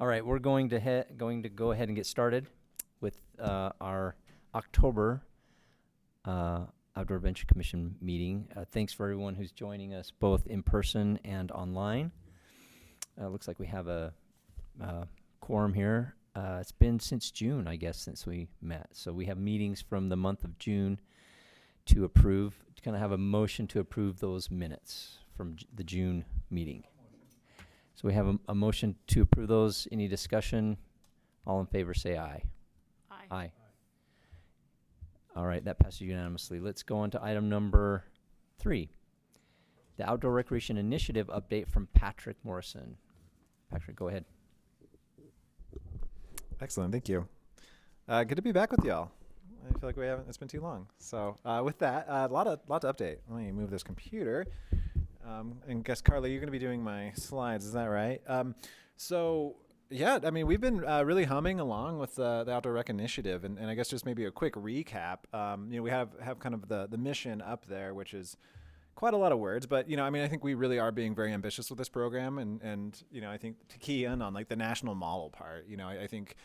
All right, we're going to go ahead and get started with our October Outdoor Adventure Commission meeting. Thanks for everyone who's joining us both in person and online. Looks like we have a quorum here. It's been since June, I guess, since we met. So we have meetings from the month of June to approve, to kind of have a motion to approve those minutes from the June meeting. So we have a motion to approve those. Any discussion? All in favor say aye. Aye. Aye. All right, that passes unanimously. Let's go on to item number 3. The Outdoor Recreation Initiative update from Patrick Morrison. Patrick, go ahead. Excellent, thank you. Good to be back with y'all. I feel like it's been too long. So with that, a lot to update. Let me move this computer. And guess, Carly, you're going to be doing my slides, is that right? So, yeah, I mean, we've been really humming along with the Outdoor Rec Initiative, and I guess just maybe a quick recap. We have kind of the mission up there, which is quite a lot of words, but, I mean, I think we really are being very ambitious with this program, and I think to key in on, like, the national model part, I think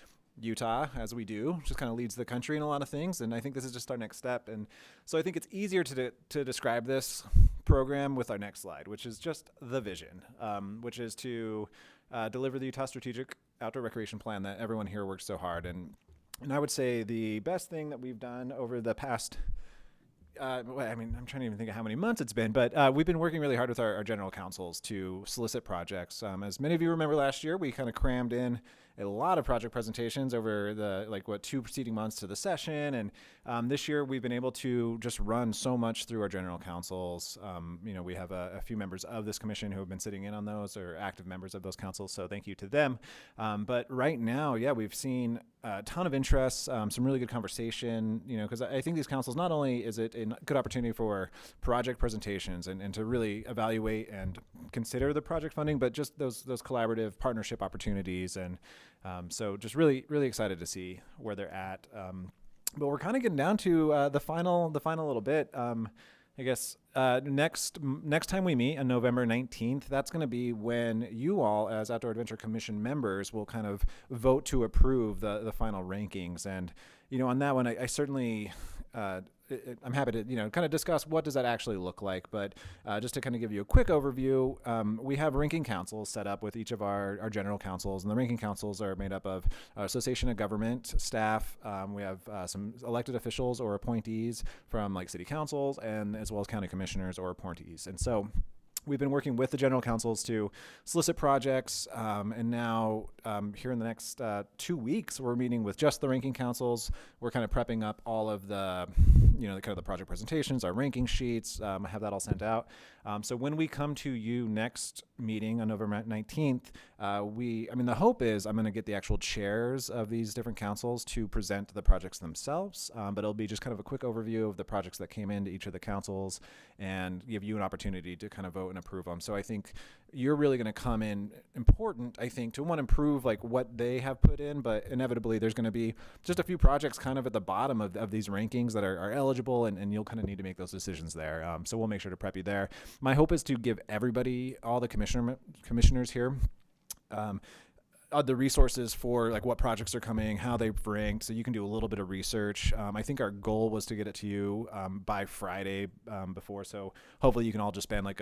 Utah, as we do, just kind of leads the country in a lot of things, and I think this is just our next step. And so I think it's easier to describe this program with our next slide, which is just the vision, which is to deliver the Utah Strategic Outdoor Recreation Plan that everyone here works so hard. And I would say the best thing that we've done over the past I'm trying to even think of how many months it's been, but we've been working really hard with our general counsels to solicit projects. As many of you remember last year, we kind of crammed in a lot of project presentations over the 2 preceding months to the session. And this year we've been able to just run so much through our general counsels. We have a few members of this commission who have been sitting in on those, or active members of those councils. So thank you to them. But right now, we've seen a ton of interest, some really good conversation, because I think these councils, not only is it a good opportunity for project presentations and to really evaluate and consider the project funding, but just those collaborative partnership opportunities. And so just really, really excited to see where they're at. But we're kind of getting down to the final little bit. I guess next time we meet on November 19th, that's going to be when you all, as Outdoor Adventure Commission members, will kind of vote to approve the final rankings. And on that one, I certainly I'm happy to kind of discuss what does that actually look like. But just to kind of give you a quick overview, we have ranking councils set up with each of our general councils, and the ranking councils are made up of Association of Government staff. We have some elected officials or appointees from like city councils, and as well as county commissioners or appointees. And so we've been working with the general councils to solicit projects, and now here in the next 2 weeks, we're meeting with just the ranking councils. We're kind of prepping up all of the, kind of the project presentations, our ranking sheets. I have that all sent out. So when we come to you next meeting on November 19th, the hope is I'm going to get the actual chairs of these different councils to present the projects themselves, but it'll be just kind of a quick overview of the projects that came into each of the councils and give you an opportunity to kind of vote and approve them. So I think you're really going to come in important, I think, to improve like what they have put in, but inevitably there's going to be just a few projects kind of at the bottom of these rankings that are eligible, and you'll kind of need to make those decisions there. So we'll make sure to prep you there. My hope is to give everybody, all the commissioners here, the resources for like what projects are coming, how they've ranked, so you can do a little bit of research. I think our goal was to get it to you by Friday before, so hopefully you can all just spend like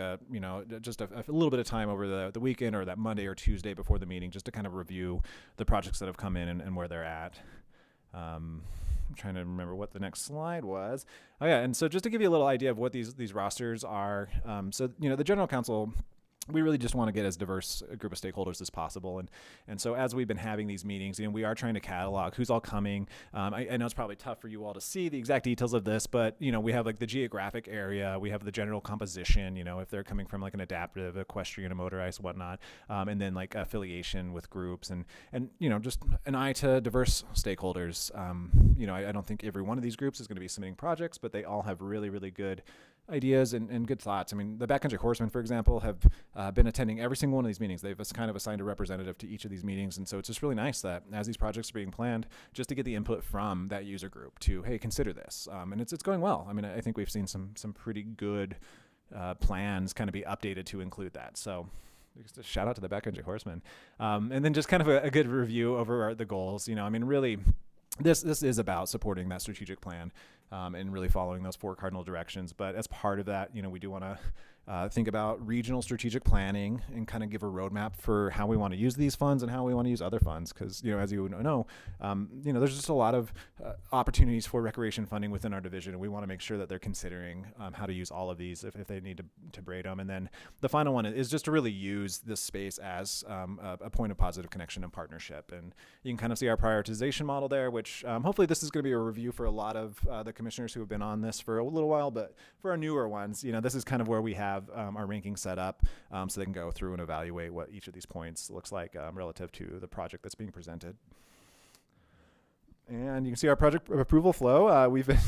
just a little bit of time over the weekend or that Monday or Tuesday before the meeting just to kind of review the projects that have come in and where they're at. I'm trying to remember what the next slide was. Oh yeah, and so just to give you a little idea of what these rosters are, so the general council, we really just want to get as diverse a group of stakeholders as possible. And so as we've been having these meetings, we are trying to catalog who's all coming. I know it's probably tough for you all to see the exact details of this, but, we have like the geographic area, we have the general composition, if they're coming from like an adaptive, equestrian, a motorized, whatnot, and then like affiliation with groups and just an eye to diverse stakeholders. I don't think every one of these groups is going to be submitting projects, but they all have really, really good ideas and good thoughts. I mean, the Backcountry Horsemen, for example, have been attending every single one of these meetings. They've kind of assigned a representative to each of these meetings. And so it's just really nice that as these projects are being planned, just to get the input from that user group to, hey, consider this. And it's going well. I mean, I think we've seen some pretty good plans kind of be updated to include that. So just a shout out to the backcountry horsemen. And then just kind of a good review over the goals. I mean, really, this is about supporting that strategic plan and really following those 4 cardinal directions. But as part of that, we do want to think about regional strategic planning and kind of give a roadmap for how we want to use these funds and how we want to use other funds. Because, as you know, there's just a lot of opportunities for recreation funding within our division. And we want to make sure that they're considering how to use all of these if they need to braid them. And then the final one is just to really use this space as a point of positive connection and partnership. And you can kind of see our prioritization model there, which hopefully this is going to be a review for a lot of the commissioners who have been on this for a little while. But for our newer ones, this is kind of where we have our ranking set up so they can go through and evaluate what each of these points looks like relative to the project that's being presented. And you can see our project approval flow. We've been,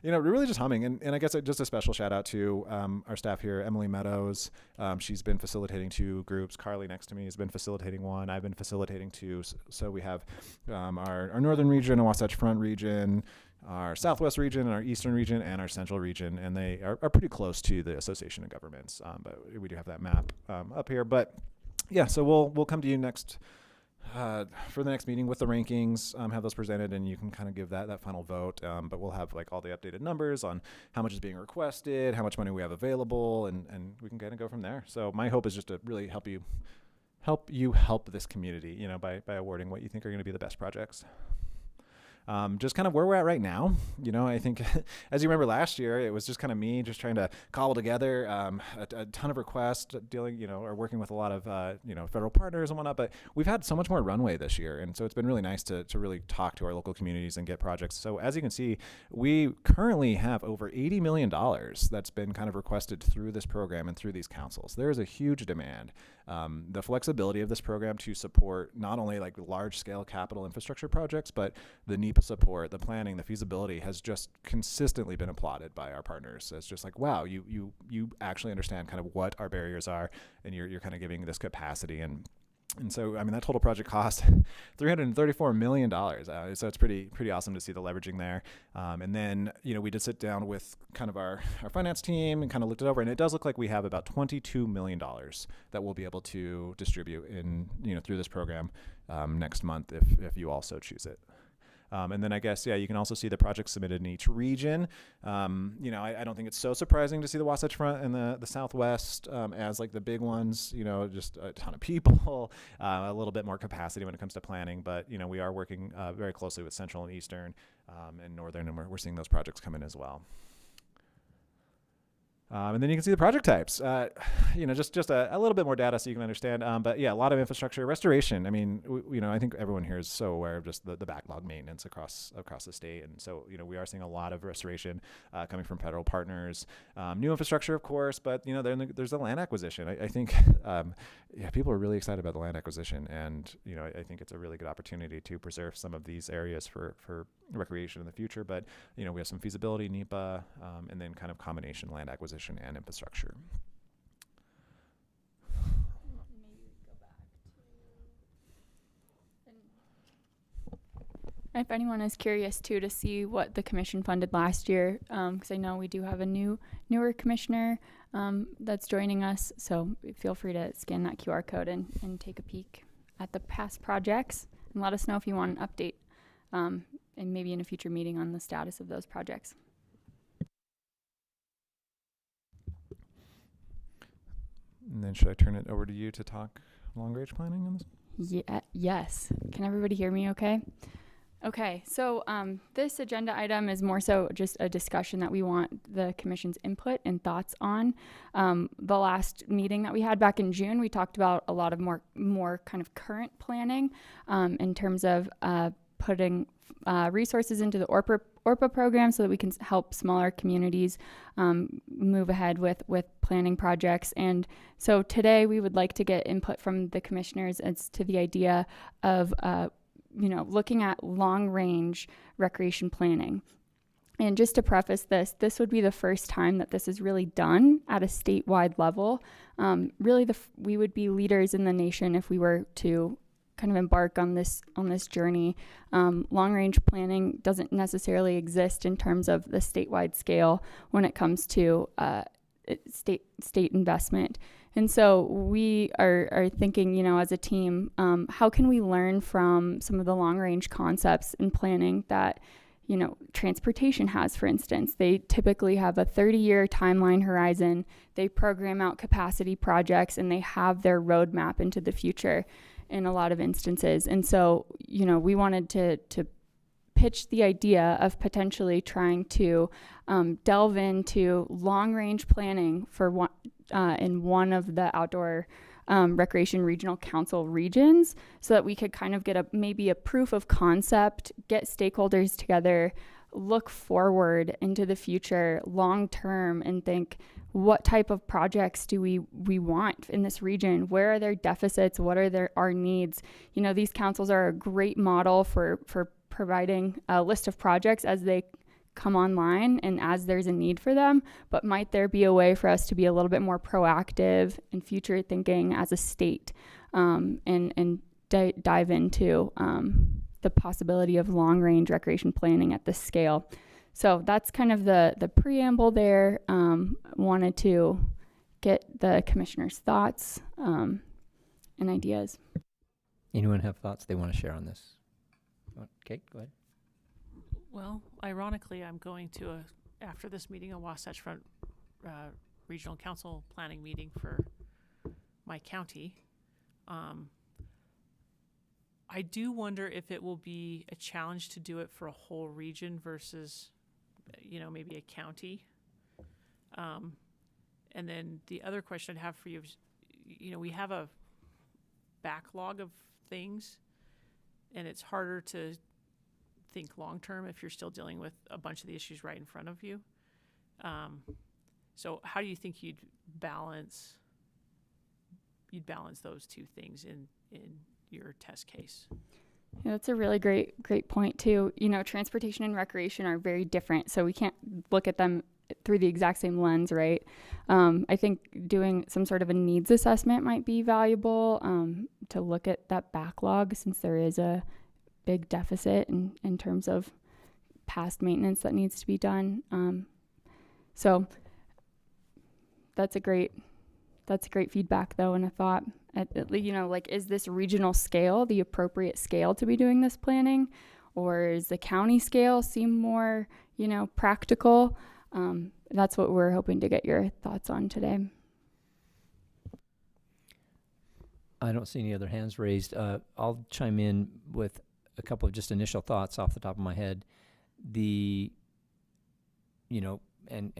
really just humming. And I guess just a special shout out to our staff here, Emily Meadows. She's been facilitating 2 groups. Carly next to me has been facilitating 1. I've been facilitating 2. So we have our northern region, and Wasatch Front region, our southwest region, and our eastern region, and our central region. And they are pretty close to the Association of Governments. But we do have that map up here. But yeah, so we'll come to you next for the next meeting with the rankings, have those presented, and you can kind of give that final vote. But we'll have like all the updated numbers on how much is being requested, how much money we have available, and we can kind of go from there. So my hope is just to really help this community, by awarding what you think are going to be the best projects. Just kind of where we're at right now. I think as you remember last year, it was just kind of me just trying to cobble together a ton of requests, dealing, or working with a lot of, federal partners and whatnot. But we've had so much more runway this year. And so it's been really nice to really talk to our local communities and get projects. So as you can see, we currently have over $80 million that's been kind of requested through this program and through these councils. There is a huge demand. The flexibility of this program to support not only like large scale capital infrastructure projects, but the NEPA support, the planning, the feasibility has just consistently been applauded by our partners. It's just like, wow, you actually understand kind of what our barriers are, and you're kind of giving this capacity. And so, I mean, that total project cost $334 million. So it's pretty awesome to see the leveraging there. And then, we did sit down with kind of our finance team and kind of looked it over, and it does look like we have about $22 million that we'll be able to distribute through this program next month if you also choose it. And then I guess, you can also see the projects submitted in each region. I don't think it's so surprising to see the Wasatch Front and the Southwest as like the big ones, just a ton of people, a little bit more capacity when it comes to planning. But, we are working very closely with Central and Eastern and Northern, and we're seeing those projects come in as well. And then you can see the project types, just a little bit more data so you can understand. But yeah, a lot of infrastructure restoration. I mean, I think everyone here is so aware of just the backlog maintenance across the state. And so, we are seeing a lot of restoration coming from federal partners, new infrastructure, of course, but, there's the land acquisition. I think, people are really excited about the land acquisition. And, I think it's a really good opportunity to preserve some of these areas for recreation in the future. But, we have some feasibility, NEPA, and then kind of combination land acquisition and infrastructure. If anyone is curious too to see what the commission funded last year, because I know we do have a newer commissioner that's joining us, so feel free to scan that QR code and take a peek at the past projects and let us know if you want an update and maybe in a future meeting on the status of those projects. And then should I turn it over to you to talk long-range planning on this? Yes. Can everybody hear me okay? Okay, so this agenda item is more so just a discussion that we want the commission's input and thoughts on. The last meeting that we had back in June, we talked about a lot of more kind of current planning in terms of putting resources into the ORPA program so that we can help smaller communities move ahead with planning projects. And so today we would like to get input from the commissioners as to the idea of looking at long-range recreation planning. And just to preface this would be the first time that this is really done at a statewide level. We would be leaders in the nation if we were to kind of embark on this journey. Long-range planning doesn't necessarily exist in terms of the statewide scale when it comes to state investment And so we are thinking, as a team, how can we learn from some of the long range concepts in planning that, transportation has, for instance. They typically have a 30-year timeline horizon. They program out capacity projects and they have their roadmap into the future in a lot of instances. And so, we wanted to pitch the idea of potentially trying to delve into long-range planning for in one of the outdoor recreation regional council regions, so that we could kind of get maybe a proof of concept, get stakeholders together, look forward into the future long term, and think, what type of projects do we want in this region? Where are their deficits? What are our needs? These councils are a great model for providing a list of projects as they come online and as there's a need for them, but might there be a way for us to be a little bit more proactive and future thinking as a state, and dive into the possibility of long range recreation planning at this scale. So that's kind of the preamble there. Wanted to get the commissioner's thoughts and ideas. Anyone have thoughts they want to share on this? Kate, go ahead. Well, ironically, I'm going to, after this meeting, a Wasatch Front Regional Council planning meeting for my county. I do wonder if it will be a challenge to do it for a whole region versus, maybe a county. And then the other question I'd have for you is, we have a backlog of things, and it's harder to think long-term if you're still dealing with a bunch of the issues right in front of you. So how do you think you'd balance those two things in your test case? Yeah, that's a really great point too. Transportation and recreation are very different, so we can't look at them through the exact same lens, right? I think doing some sort of a needs assessment might be valuable, to look at that backlog, since there is a big deficit in terms of past maintenance that needs to be done. So that's a great feedback though, and a thought. Is this regional scale the appropriate scale to be doing this planning, or is the county scale seem more, practical? That's what we're hoping to get your thoughts on today. I don't see any other hands raised. I'll chime in with a couple of just initial thoughts off the top of my head. And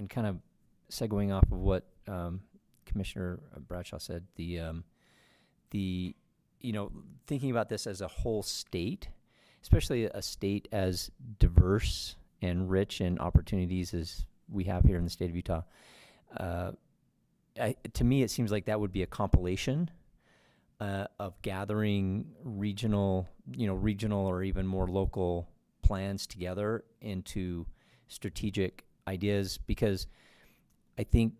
kind of segueing off of what Commissioner Bradshaw said, thinking about this as a whole state, especially a state as diverse and rich in opportunities as we have here in the state of Utah. To me, it seems like that would be a compilation of gathering regional or even more local plans together into strategic ideas, because I think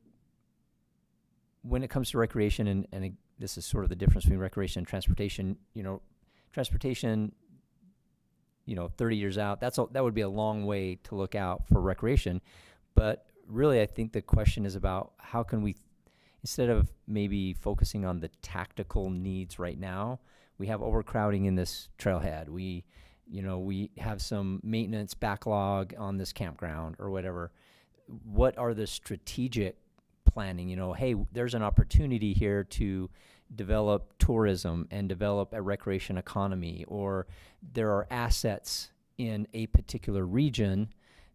when it comes to recreation, and this is sort of the difference between recreation and transportation, 30 years out, that would be a long way to look out for recreation. But really, I think the question is about how can we, instead of maybe focusing on the tactical needs right now, we have overcrowding in this trailhead. We have some maintenance backlog on this campground or whatever. What are the strategic planning? Hey, there's an opportunity here to develop tourism and develop a recreation economy, or there are assets in a particular region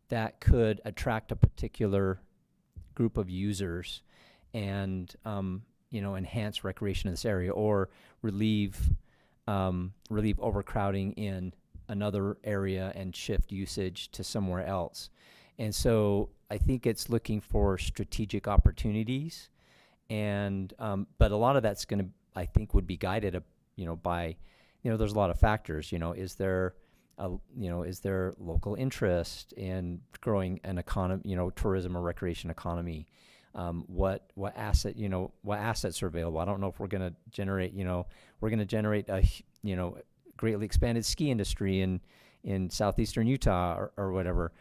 that could attract a particular group of users and enhance recreation in this area, or relieve overcrowding in another area and shift usage to somewhere else. And so I think it's looking for strategic opportunities, and but a lot of that's going to, I think, would be guided by there's a lot of factors. Is there local interest in growing an economy, tourism or recreation economy? What assets are available? I don't know if we're going to generate a greatly expanded ski industry in southeastern Utah or whatever.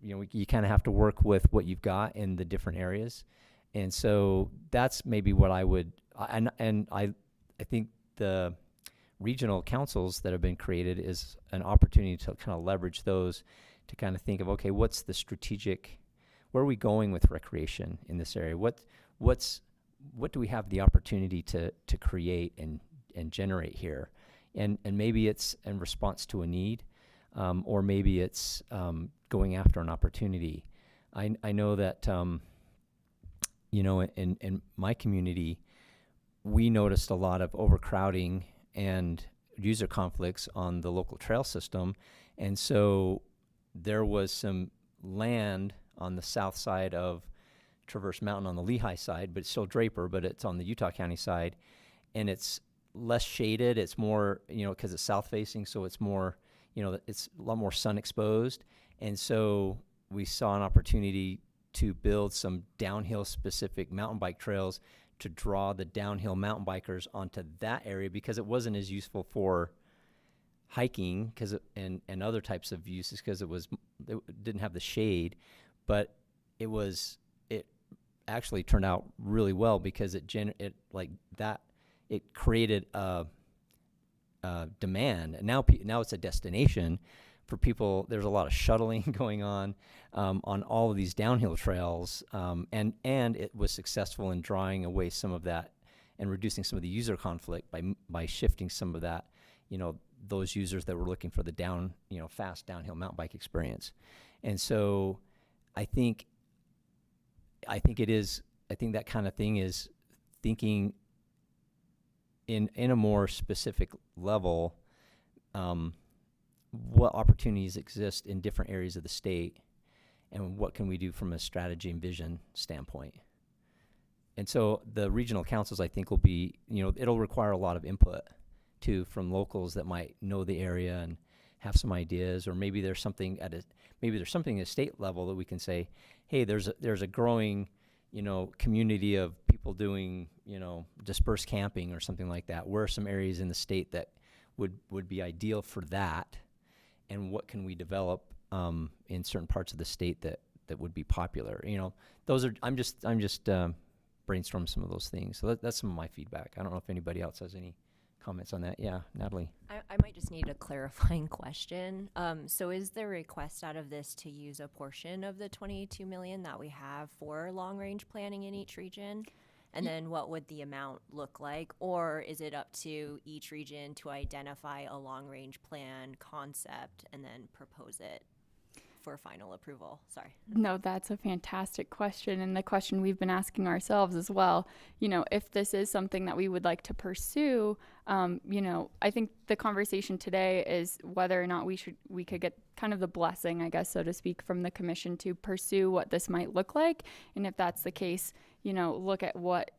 You kind of have to work with what you've got in the different areas. And so that's maybe what I would, I think the regional councils that have been created is an opportunity to kind of leverage those to kind of think of, okay, what's the strategic, where are we going with recreation in this area? What do we have the opportunity to create and generate here? And maybe it's in response to a need, or maybe it's going after an opportunity. I know that, in my community, we noticed a lot of overcrowding and user conflicts on the local trail system. And so there was some land on the south side of Traverse Mountain on the Lehigh side, but it's still Draper, but it's on the Utah County side. And it's less shaded. It's more, because it's south facing, so it's more, it's a lot more sun exposed. And so we saw an opportunity to build some downhill specific mountain bike trails to draw the downhill mountain bikers onto that area, because it wasn't as useful for hiking and other types of uses, because it didn't have the shade, but it actually turned out really well, because it created a demand, and now it's a destination for people. There's a lot of shuttling going on all of these downhill trails, and it was successful in drawing away some of that and reducing some of the user conflict by shifting some of that, those users that were looking for the fast downhill mountain bike experience. And so I think that kind of thing is thinking in a more specific level, what opportunities exist in different areas of the state, and what can we do from a strategy and vision standpoint. And so the regional councils, I think, will be, it'll require a lot of input too from locals that might know the area and have some ideas, or maybe there's something at a state level that we can say, hey, there's a growing, community of people doing, dispersed camping or something like that. Where are some areas in the state that would be ideal for that, and what can we develop in certain parts of the state that would be popular? Those are, I'm just brainstorming some of those things. So that's some of my feedback. I don't know if anybody else has any comments on that. Yeah, Natalie. I might just need a clarifying question. So is the request out of this to use a portion of the $22 million that we have for long-range planning in each region? And then what would the amount look like? Or is it up to each region to identify a long-range plan concept and then propose it for final approval? Sorry. No, that's a fantastic question, and the question we've been asking ourselves as well. If this is something that we would like to pursue, I think the conversation today is whether or not we could get kind of the blessing, I guess, so to speak, from the commission to pursue what this might look like. And if that's the case, look at what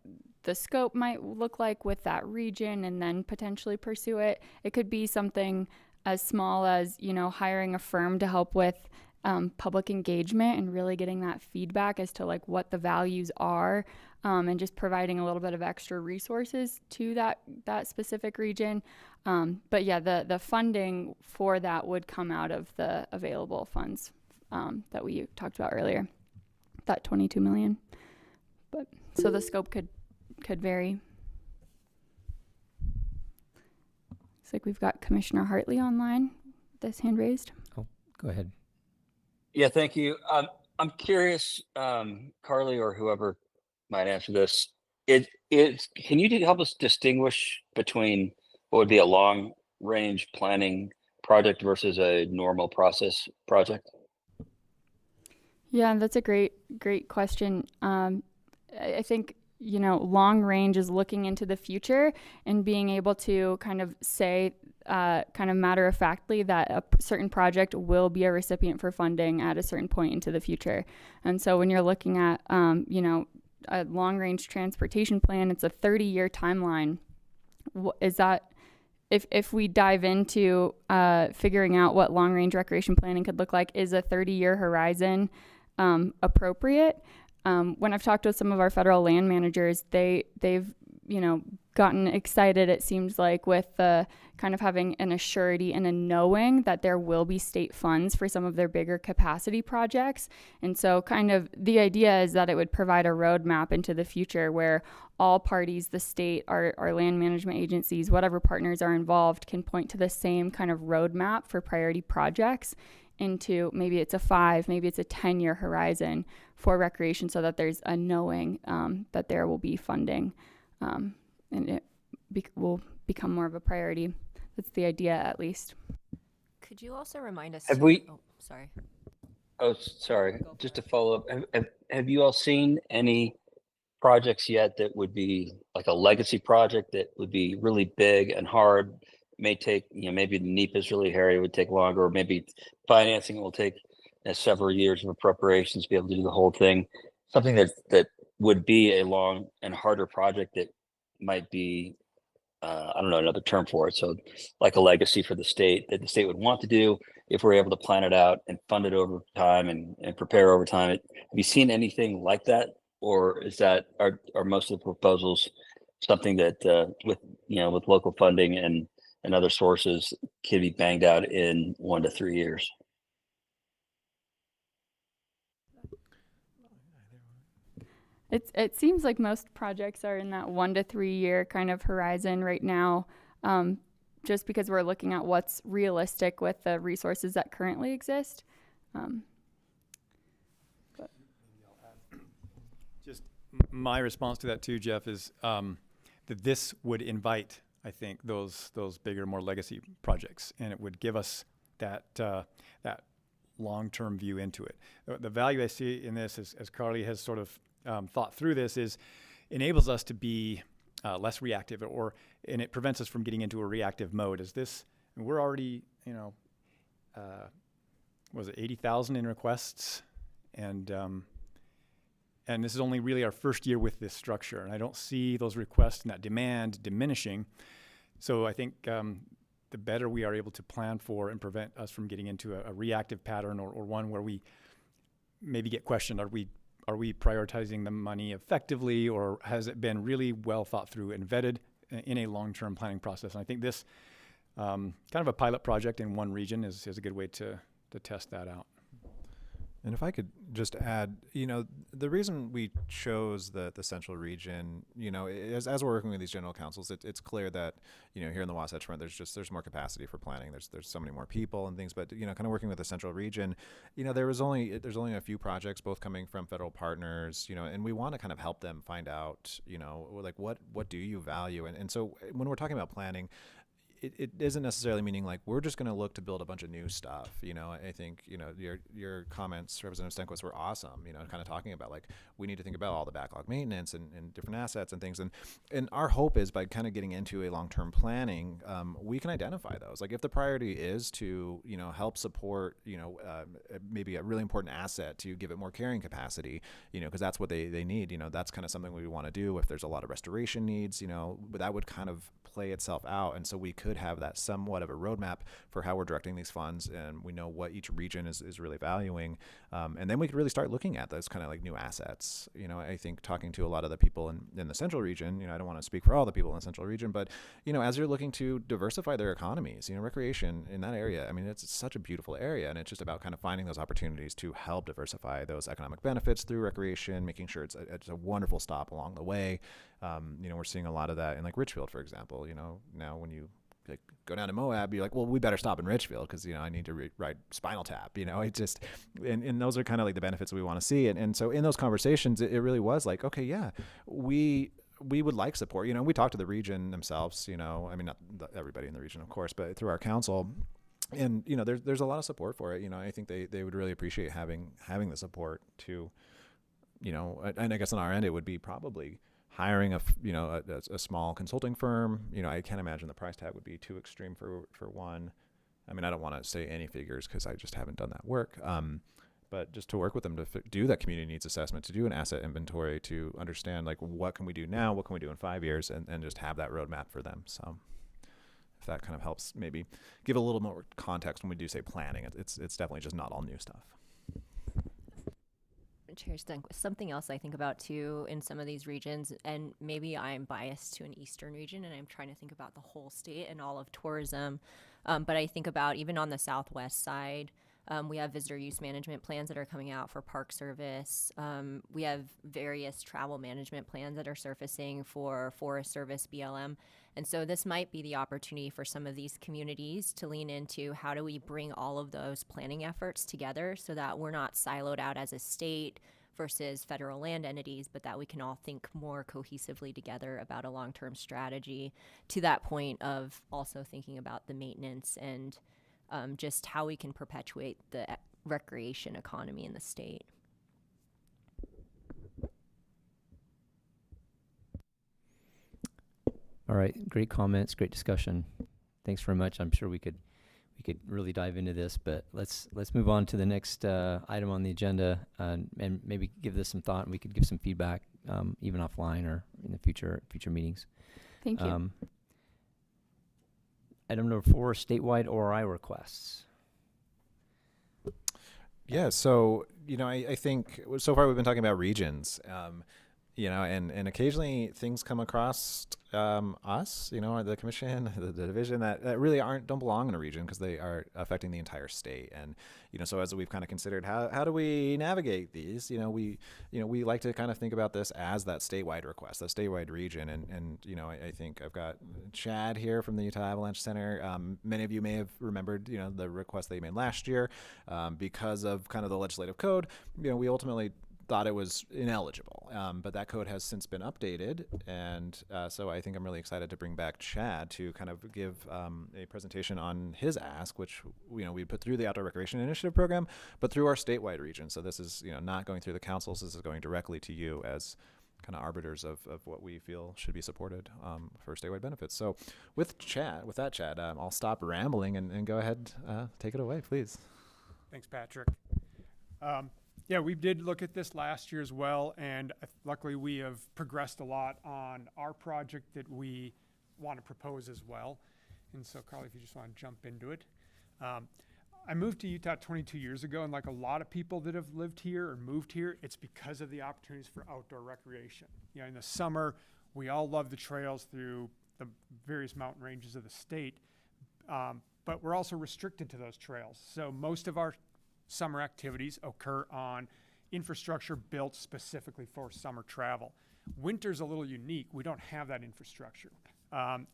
the scope might look like with that region and then potentially pursue it. It could be something as small as, hiring a firm to help with public engagement and really getting that feedback as to what the values are, and just providing a little bit of extra resources to that specific region. But yeah, the funding for that would come out of the available funds that we talked about earlier, that $22 million. But so the scope could vary. Looks like we've got Commissioner Hartley online. This hand raised. Oh, go ahead. Yeah, thank you. I'm curious, Carly or whoever might answer this. Can you help us distinguish between what would be a long-range planning project versus a normal process project? Yeah, that's a great question. I think, long range is looking into the future and being able to kind of say, kind of matter-of-factly, that a certain project will be a recipient for funding at a certain point into the future. And so when you're looking at, a long-range transportation plan, it's a 30-year timeline. Is that, if we dive into figuring out what long-range recreation planning could look like, is a 30-year horizon appropriate? When I've talked with some of our federal land managers, they've gotten excited, it seems like, with the kind of having an assurity and a knowing that there will be state funds for some of their bigger capacity projects. And so kind of the idea is that it would provide a roadmap into the future where all parties, the state, our land management agencies, whatever partners are involved, can point to the same kind of roadmap for priority projects into maybe it's a 5, maybe it's a 10-year horizon for recreation, so that there's a knowing that there will be funding. And it will become more of a priority. That's the idea, at least. Could you also remind us? Have we? Oh, sorry. Oh, sorry. Just to follow up, have you all seen any projects yet that would be like a legacy project that would be really big and hard? May take, maybe the NEPA is really hairy, it would take longer, or maybe financing will take several years of appropriations to be able to do the whole thing. Something that would be a long and harder project that might be, I don't know, another term for it. So like a legacy for the state that the state would want to do if we're able to plan it out and fund it over time and prepare over time. Have you seen anything like that? Or is that, are most of the proposals something that with local funding and other sources can be banged out in 1 to 3 years? It seems like most projects are in that 1 to 3 year kind of horizon right now, just because we're looking at what's realistic with the resources that currently exist. Just my response to that too, Jeff, is that this would invite, I think, those bigger, more legacy projects, and it would give us that that long-term view into it. The value I see in this, as Carly has sort of thought through this, is enables us to be less reactive, and it prevents us from getting into a reactive mode. We're already, was it 80,000 in requests, and this is only really our first year with this structure, and I don't see those requests and that demand diminishing. So I think the better we are able to plan for and prevent us from getting into a reactive pattern, or one where we maybe get questioned, are we prioritizing the money effectively, or has it been really well thought through and vetted in a long-term planning process? And I think this kind of a pilot project in one region is a good way to test that out. And if I could just add, the reason we chose the central region, as we're working with these general councils, it's clear that, here in the Wasatch Front, there's more capacity for planning. There's so many more people and things, but, kind of working with the central region, there's only a few projects, both coming from federal partners, and we want to kind of help them find out, like what do you value? And so when we're talking about planning, it isn't necessarily meaning like we're just going to look to build a bunch of new stuff. I think your comments, Representative Stenquist, were awesome. Kind of talking about like we need to think about all the backlog maintenance and different assets and things. And our hope is by kind of getting into a long-term planning, we can identify those. Like if the priority is to help support maybe a really important asset to give it more carrying capacity, because that's what they need. That's kind of something we want to do. If there's a lot of restoration needs, but that would kind of play itself out, and so we could have that somewhat of a roadmap for how we're directing these funds, and we know what each region is really valuing, and then we could really start looking at those kind of like new assets. I think talking to a lot of the people in the central region, I don't want to speak for all the people in the central region, but as you're looking to diversify their economies, recreation in that area, it's such a beautiful area, and it's just about kind of finding those opportunities to help diversify those economic benefits through recreation, making sure it's a wonderful stop along the way. We're seeing a lot of that in like Richfield, for example. Now when you like go down to Moab, you're like, well, we better stop in Richfield because I need to ride Spinal Tap. It just and those are kind of like the benefits we want to see. And so in those conversations, it really was like, okay, yeah, we would like support. We talked to the region themselves. Not everybody in the region, of course, but through our council. And there's a lot of support for it. I think they would really appreciate having the support to, and I guess on our end it would be probably hiring a small consulting firm. I can't imagine the price tag would be too extreme for one. I don't want to say any figures because I just haven't done that work. But just to work with them to do that community needs assessment, to do an asset inventory, to understand like what can we do now, what can we do in 5 years, and just have that roadmap for them. So if that kind of helps maybe give a little more context when we do say planning, it's definitely just not all new stuff. Chair Stenquist, something else I think about too in some of these regions, and maybe I'm biased to an eastern region and I'm trying to think about the whole state and all of tourism, but I think about even on the southwest side, we have visitor use management plans that are coming out for Park Service. We have various travel management plans that are surfacing for Forest Service, BLM. And so this might be the opportunity for some of these communities to lean into how do we bring all of those planning efforts together so that we're not siloed out as a state versus federal land entities, but that we can all think more cohesively together about a long-term strategy, to that point of also thinking about the maintenance and just how we can perpetuate the recreation economy in the state. All right, great comments, great discussion. Thanks very much. I'm sure we could really dive into this, but let's move on to the next item on the agenda, and maybe give this some thought, and we could give some feedback, even offline or in the future meetings. Thank you. Item number 4, statewide ORI requests. Yeah, so, I think so far we've been talking about regions, and occasionally things come across us, the commission, the division that really don't belong in a region because they are affecting the entire state. And, so as we've kind of considered how do we navigate these, we like to kind of think about this as that statewide request, that statewide region. And I think I've got Chad here from the Utah Avalanche Center. Many of you may have remembered, the request they made last year because of kind of the legislative code. We ultimately thought it was ineligible, but that code has since been updated, and so I think I'm really excited to bring back Chad to kind of give a presentation on his ask, which we put through the Outdoor Recreation Initiative program, but through our statewide region. So this is not going through the councils. This is going directly to you as kind of arbiters of what we feel should be supported for statewide benefits. So with that, Chad, I'll stop rambling and go ahead, take it away, please. Thanks, Patrick. Yeah, we did look at this last year as well, and luckily we have progressed a lot on our project that we want to propose as well. And so, Carly, if you just want to jump into it. I moved to Utah 22 years ago, and like a lot of people that have lived here or moved here, it's because of the opportunities for outdoor recreation. In the summer, we all love the trails through the various mountain ranges of the state, but we're also restricted to those trails. So most of our summer activities occur on infrastructure built specifically for summer travel. Winter's a little unique. We don't have that infrastructure.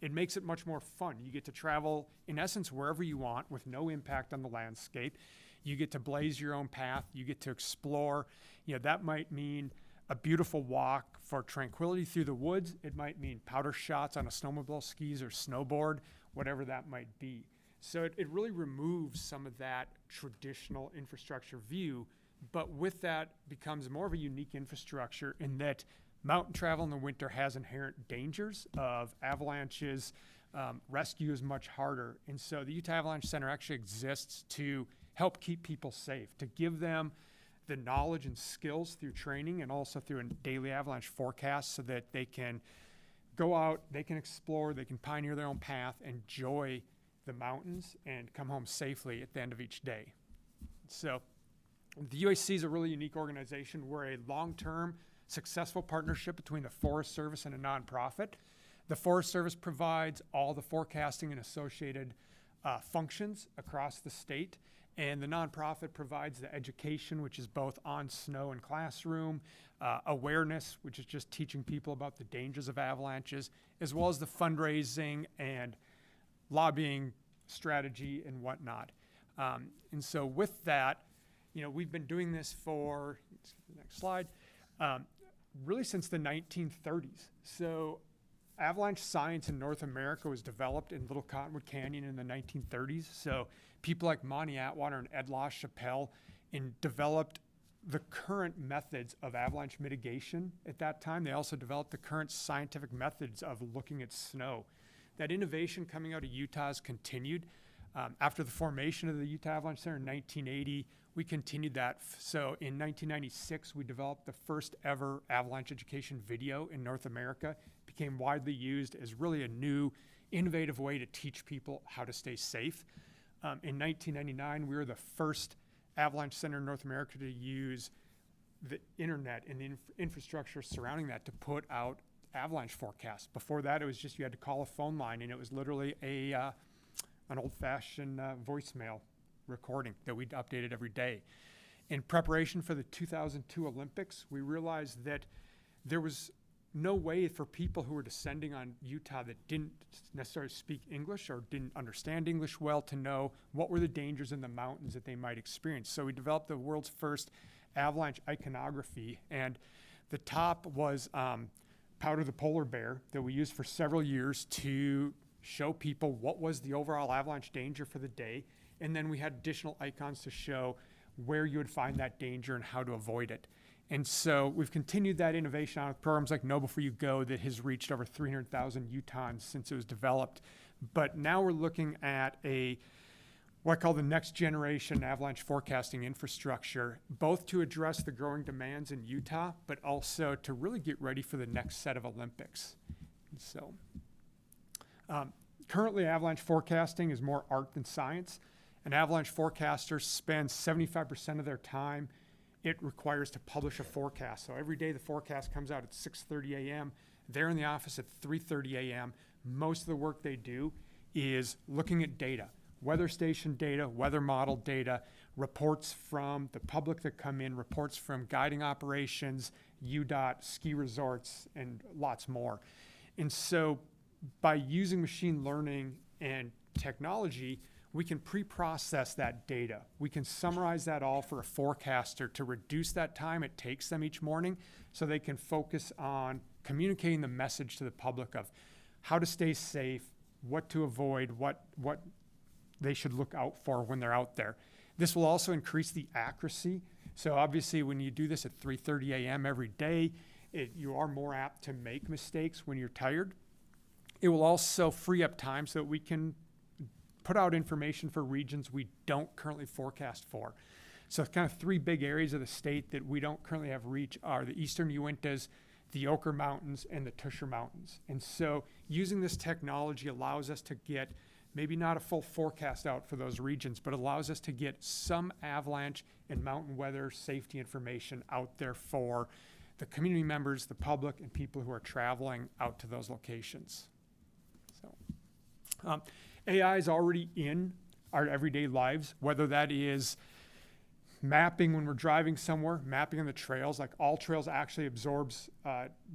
It makes it much more fun. You get to travel, in essence, wherever you want with no impact on the landscape. You get to blaze your own path. You get to explore. That might mean a beautiful walk for tranquility through the woods. It might mean powder shots on a snowmobile, skis, or snowboard, whatever that might be. So it really removes some of that traditional infrastructure view, but with that becomes more of a unique infrastructure in that mountain travel in the winter has inherent dangers of avalanches. Rescue is much harder. And so the Utah Avalanche Center actually exists to help keep people safe, to give them the knowledge and skills through training and also through a daily avalanche forecast so that they can go out, they can explore, they can pioneer their own path, enjoy the mountains, and come home safely at the end of each day. So the UAC is a really unique organization. We're a long-term, successful partnership between the Forest Service and a nonprofit. The Forest Service provides all the forecasting and associated functions across the state, and the nonprofit provides the education, which is both on snow and classroom, awareness, which is just teaching people about the dangers of avalanches, as well as the fundraising and lobbying strategy and whatnot. And so with that, we've been doing this for, let's get to the next slide, really since the 1930s. So avalanche science in North America was developed in Little Cottonwood Canyon in the 1930s. So people like Monty Atwater and Ed LaChapelle developed the current methods of avalanche mitigation at that time. They also developed the current scientific methods of looking at snow. That innovation coming out of Utah has continued. After the formation of the Utah Avalanche Center in 1980, we continued that. So in 1996, we developed the first ever avalanche education video in North America. It became widely used as really a new, innovative way to teach people how to stay safe. In 1999, we were the first avalanche center in North America to use the internet and the infrastructure surrounding that to put out avalanche forecasts. Before that, it was just you had to call a phone line, and it was literally an old-fashioned voicemail recording that we updated every day. In preparation for the 2002 Olympics, we realized that there was no way for people who were descending on Utah that didn't necessarily speak English or didn't understand English well to know what were the dangers in the mountains that they might experience. So we developed the world's first avalanche iconography, and the top was Powder the polar bear that we used for several years to show people what was the overall avalanche danger for the day, and then we had additional icons to show where you would find that danger and how to avoid it. And so we've continued that innovation on with programs like Know Before You Go that has reached over 300,000 Utahns since it was developed. But now we're looking at what I call the next generation avalanche forecasting infrastructure, both to address the growing demands in Utah, but also to really get ready for the next set of Olympics. And so currently avalanche forecasting is more art than science. An avalanche forecaster spends 75% of their time it requires to publish a forecast. So every day the forecast comes out at 6:30 a.m. They're in the office at 3:30 a.m. Most of the work they do is looking at data, weather station data, weather model data, reports from the public that come in, reports from guiding operations, UDOT, ski resorts, and lots more. And so by using machine learning and technology, we can pre-process that data. We can summarize that all for a forecaster to reduce that time it takes them each morning so they can focus on communicating the message to the public of how to stay safe, what to avoid, what they should look out for when they're out there. This will also increase the accuracy. So obviously when you do this at 3:30 a.m. every day, you are more apt to make mistakes when you're tired. It will also free up time so that we can put out information for regions we don't currently forecast for. So kind of three big areas of the state that we don't currently have reach are the Eastern Uintas, the Ochre Mountains, and the Tusher Mountains. And so using this technology allows us to get maybe not a full forecast out for those regions, but allows us to get some avalanche and mountain weather safety information out there for the community members, the public, and people who are traveling out to those locations. So AI is already in our everyday lives, whether that is mapping when we're driving somewhere, mapping on the trails. Like All Trails actually absorbs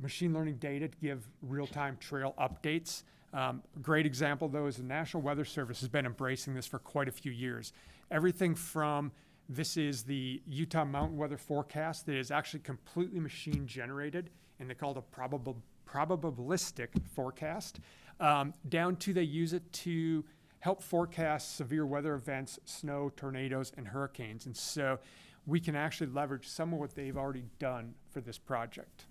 machine learning data to give real-time trail updates. A great example, though, is the National Weather Service has been embracing this for quite a few years. Everything from this is the Utah mountain weather forecast that is actually completely machine generated, and they call it a probabilistic forecast, down to they use it to help forecast severe weather events, snow, tornadoes, and hurricanes. And so we can actually leverage some of what they've already done for this project.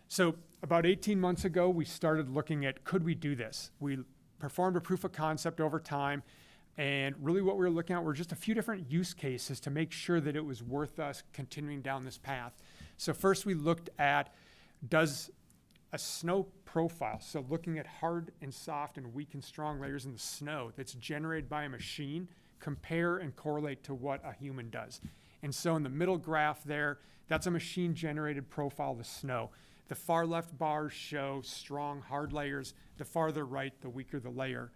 So about 18 months ago, we started looking at, could we do this? We performed a proof of concept over time. And really what we were looking at were just a few different use cases to make sure that it was worth us continuing down this path. So first we looked at, does a snow profile, so looking at hard and soft and weak and strong layers in the snow that's generated by a machine, compare and correlate to what a human does. And so in the middle graph there, that's a machine generated profile of the snow. The far left bars show strong, hard layers. The farther right, the weaker the layer.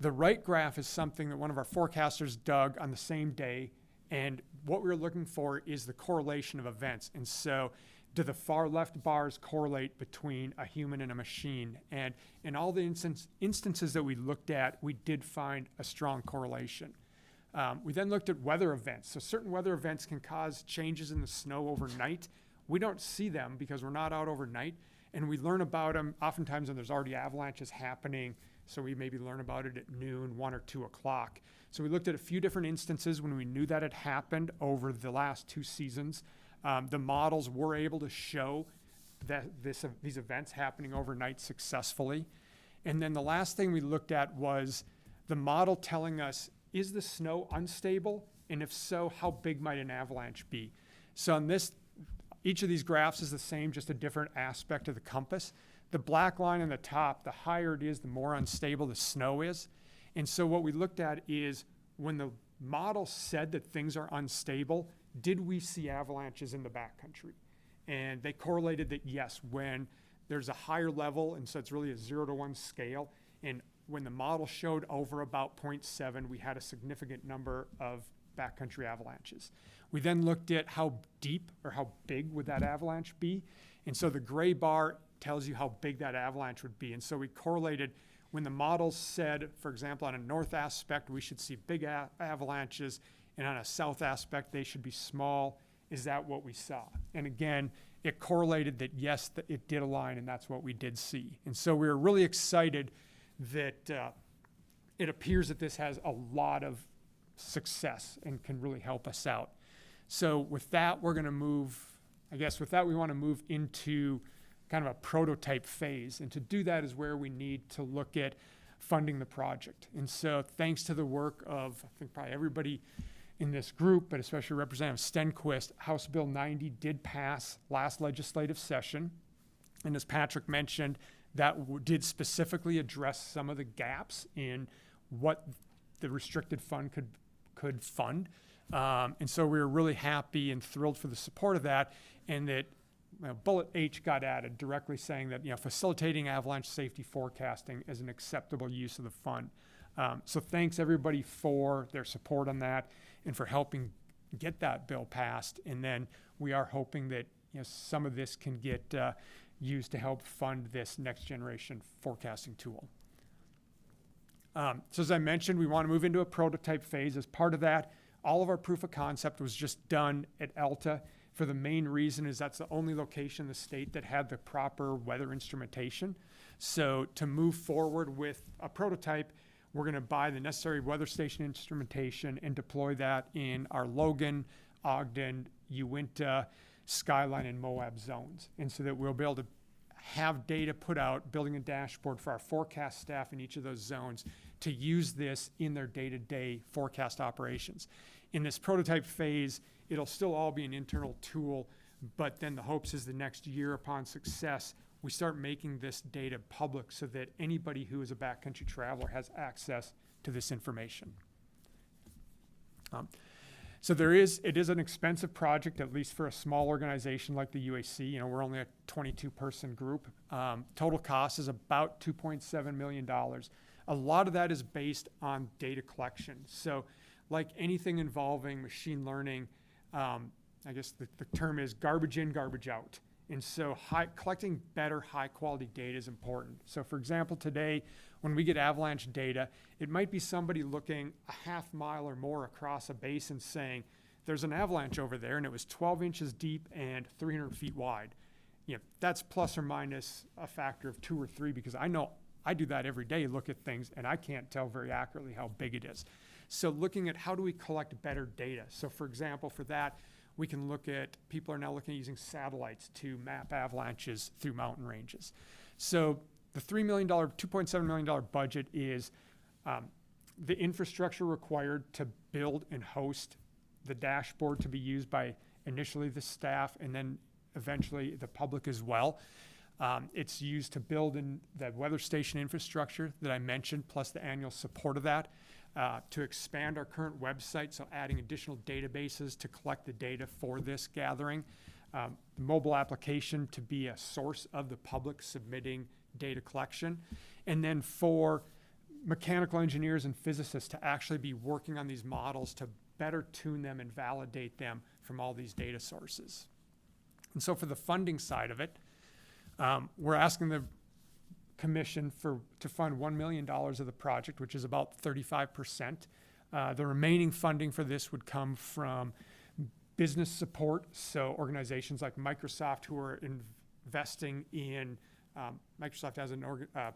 The right graph is something that one of our forecasters dug on the same day. And what we were looking for is the correlation of events. And so do the far left bars correlate between a human and a machine? And in all the instances that we looked at, we did find a strong correlation. We then looked at weather events. So certain weather events can cause changes in the snow overnight. We don't see them because we're not out overnight, and we learn about them oftentimes when there's already avalanches happening, so we maybe learn about it at noon, 1 or 2 o'clock. So we looked at a few different instances when we knew that had happened over the last 2 seasons. The models were able to show that these events happening overnight successfully. And then the last thing we looked at was the model telling us, is the snow unstable? And if so, how big might an avalanche be? So on this, each of these graphs is the same, just a different aspect of the compass. The black line on the top, the higher it is, the more unstable the snow is. And so what we looked at is when the model said that things are unstable, did we see avalanches in the backcountry? And they correlated that yes, when there's a higher level, and so it's really a 0 to 1 scale, and when the model showed over about 0.7, we had a significant number of backcountry avalanches. We then looked at how deep or how big would that avalanche be, and so the gray bar tells you how big that avalanche would be, and so we correlated when the models said, for example, on a north aspect, we should see big avalanches, and on a south aspect, they should be small. Is that what we saw? And again, it correlated that yes, it did align, and that's what we did see. And so we were really excited that it appears that this has a lot of success and can really help us out. So with that, we're going to move, I guess with that, we want to move into kind of a prototype phase. And to do that is where we need to look at funding the project. And so thanks to the work of, I think probably everybody in this group, but especially Representative Stenquist, House Bill 90 did pass last legislative session. And as Patrick mentioned, that did specifically address some of the gaps in what the restricted fund could fund. And so we were really happy and thrilled for the support of that, and that bullet H got added directly saying that facilitating avalanche safety forecasting is an acceptable use of the fund. So thanks everybody for their support on that and for helping get that bill passed. And then we are hoping that some of this can get used to help fund this next generation forecasting tool. So as I mentioned, we want to move into a prototype phase. As part of that, all of our proof of concept was just done at ELTA for the main reason is that's the only location in the state that had the proper weather instrumentation. So to move forward with a prototype, we're going to buy the necessary weather station instrumentation and deploy that in our Logan, Ogden, Uinta, Skyline, and Moab zones. And so that we'll be able to have data put out, building a dashboard for our forecast staff in each of those zones to use this in their day-to-day forecast operations. In this prototype phase, it'll still all be an internal tool, but then the hopes is the next year upon success, we start making this data public so that anybody who is a backcountry traveler has access to this information. So it is an expensive project, at least for a small organization like the UAC. We're only a 22-person group. Total cost is about $2.7 million. A lot of that is based on data collection. So like anything involving machine learning, I guess the term is garbage in, garbage out. And so collecting better high-quality data is important. So for example, today, when we get avalanche data, it might be somebody looking a half mile or more across a basin saying, there's an avalanche over there, and it was 12 inches deep and 300 feet wide. That's plus or minus a factor of 2 or 3, because I know I do that every day, look at things, and I can't tell very accurately how big it is. So looking at how do we collect better data. So for example, for that, we can look at, people are now looking at using satellites to map avalanches through mountain ranges. So the $2.7 million budget is the infrastructure required to build and host the dashboard to be used by initially the staff and then eventually the public as well. It's used to build in the weather station infrastructure that I mentioned, plus the annual support of that. To expand our current website, so adding additional databases to collect the data for this gathering. The mobile application to be a source of the public submitting data collection. And then for mechanical engineers and physicists to actually be working on these models to better tune them and validate them from all these data sources. And so for the funding side of it, we're asking the Commission to fund $1 million of the project, which is about 35%. The remaining funding for this would come from business support, so organizations like Microsoft who are investing in, Microsoft has a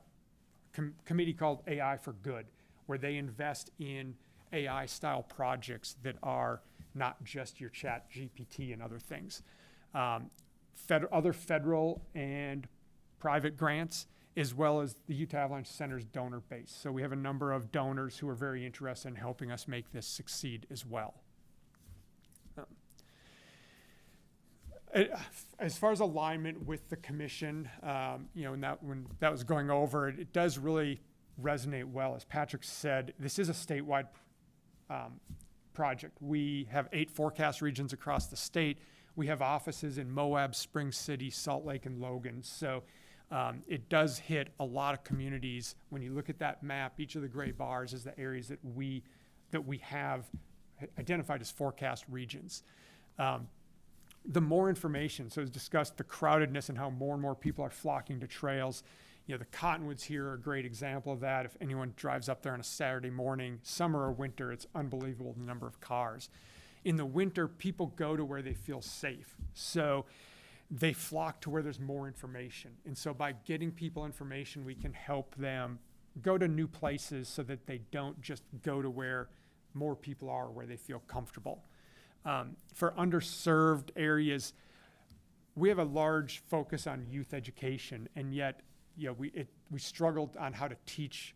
committee called AI for Good, where they invest in AI-style projects that are not just your Chat GPT and other things. Other federal and private grants, as well as the Utah Avalanche Center's donor base. So we have a number of donors who are very interested in helping us make this succeed as well. As far as alignment with the commission, when that was going over, it does really resonate well. As Patrick said, this is a statewide project. We have 8 forecast regions across the state. We have offices in Moab, Spring City, Salt Lake, and Logan. So it does hit a lot of communities. When you look at that map, each of the gray bars is the areas that we have identified as forecast regions. The more information, so as discussed, the crowdedness and how more and more people are flocking to trails. You know, the Cottonwoods here are a great example of that. If anyone drives up there on a Saturday morning, summer or winter, it's unbelievable the number of cars. In the winter, people go to where they feel safe. So they flock to where there's more information. And so by getting people information, we can help them go to new places so that they don't just go to where more people are, where they feel comfortable. For underserved areas, we have a large focus on youth education, and yet, you know, we struggled on how to teach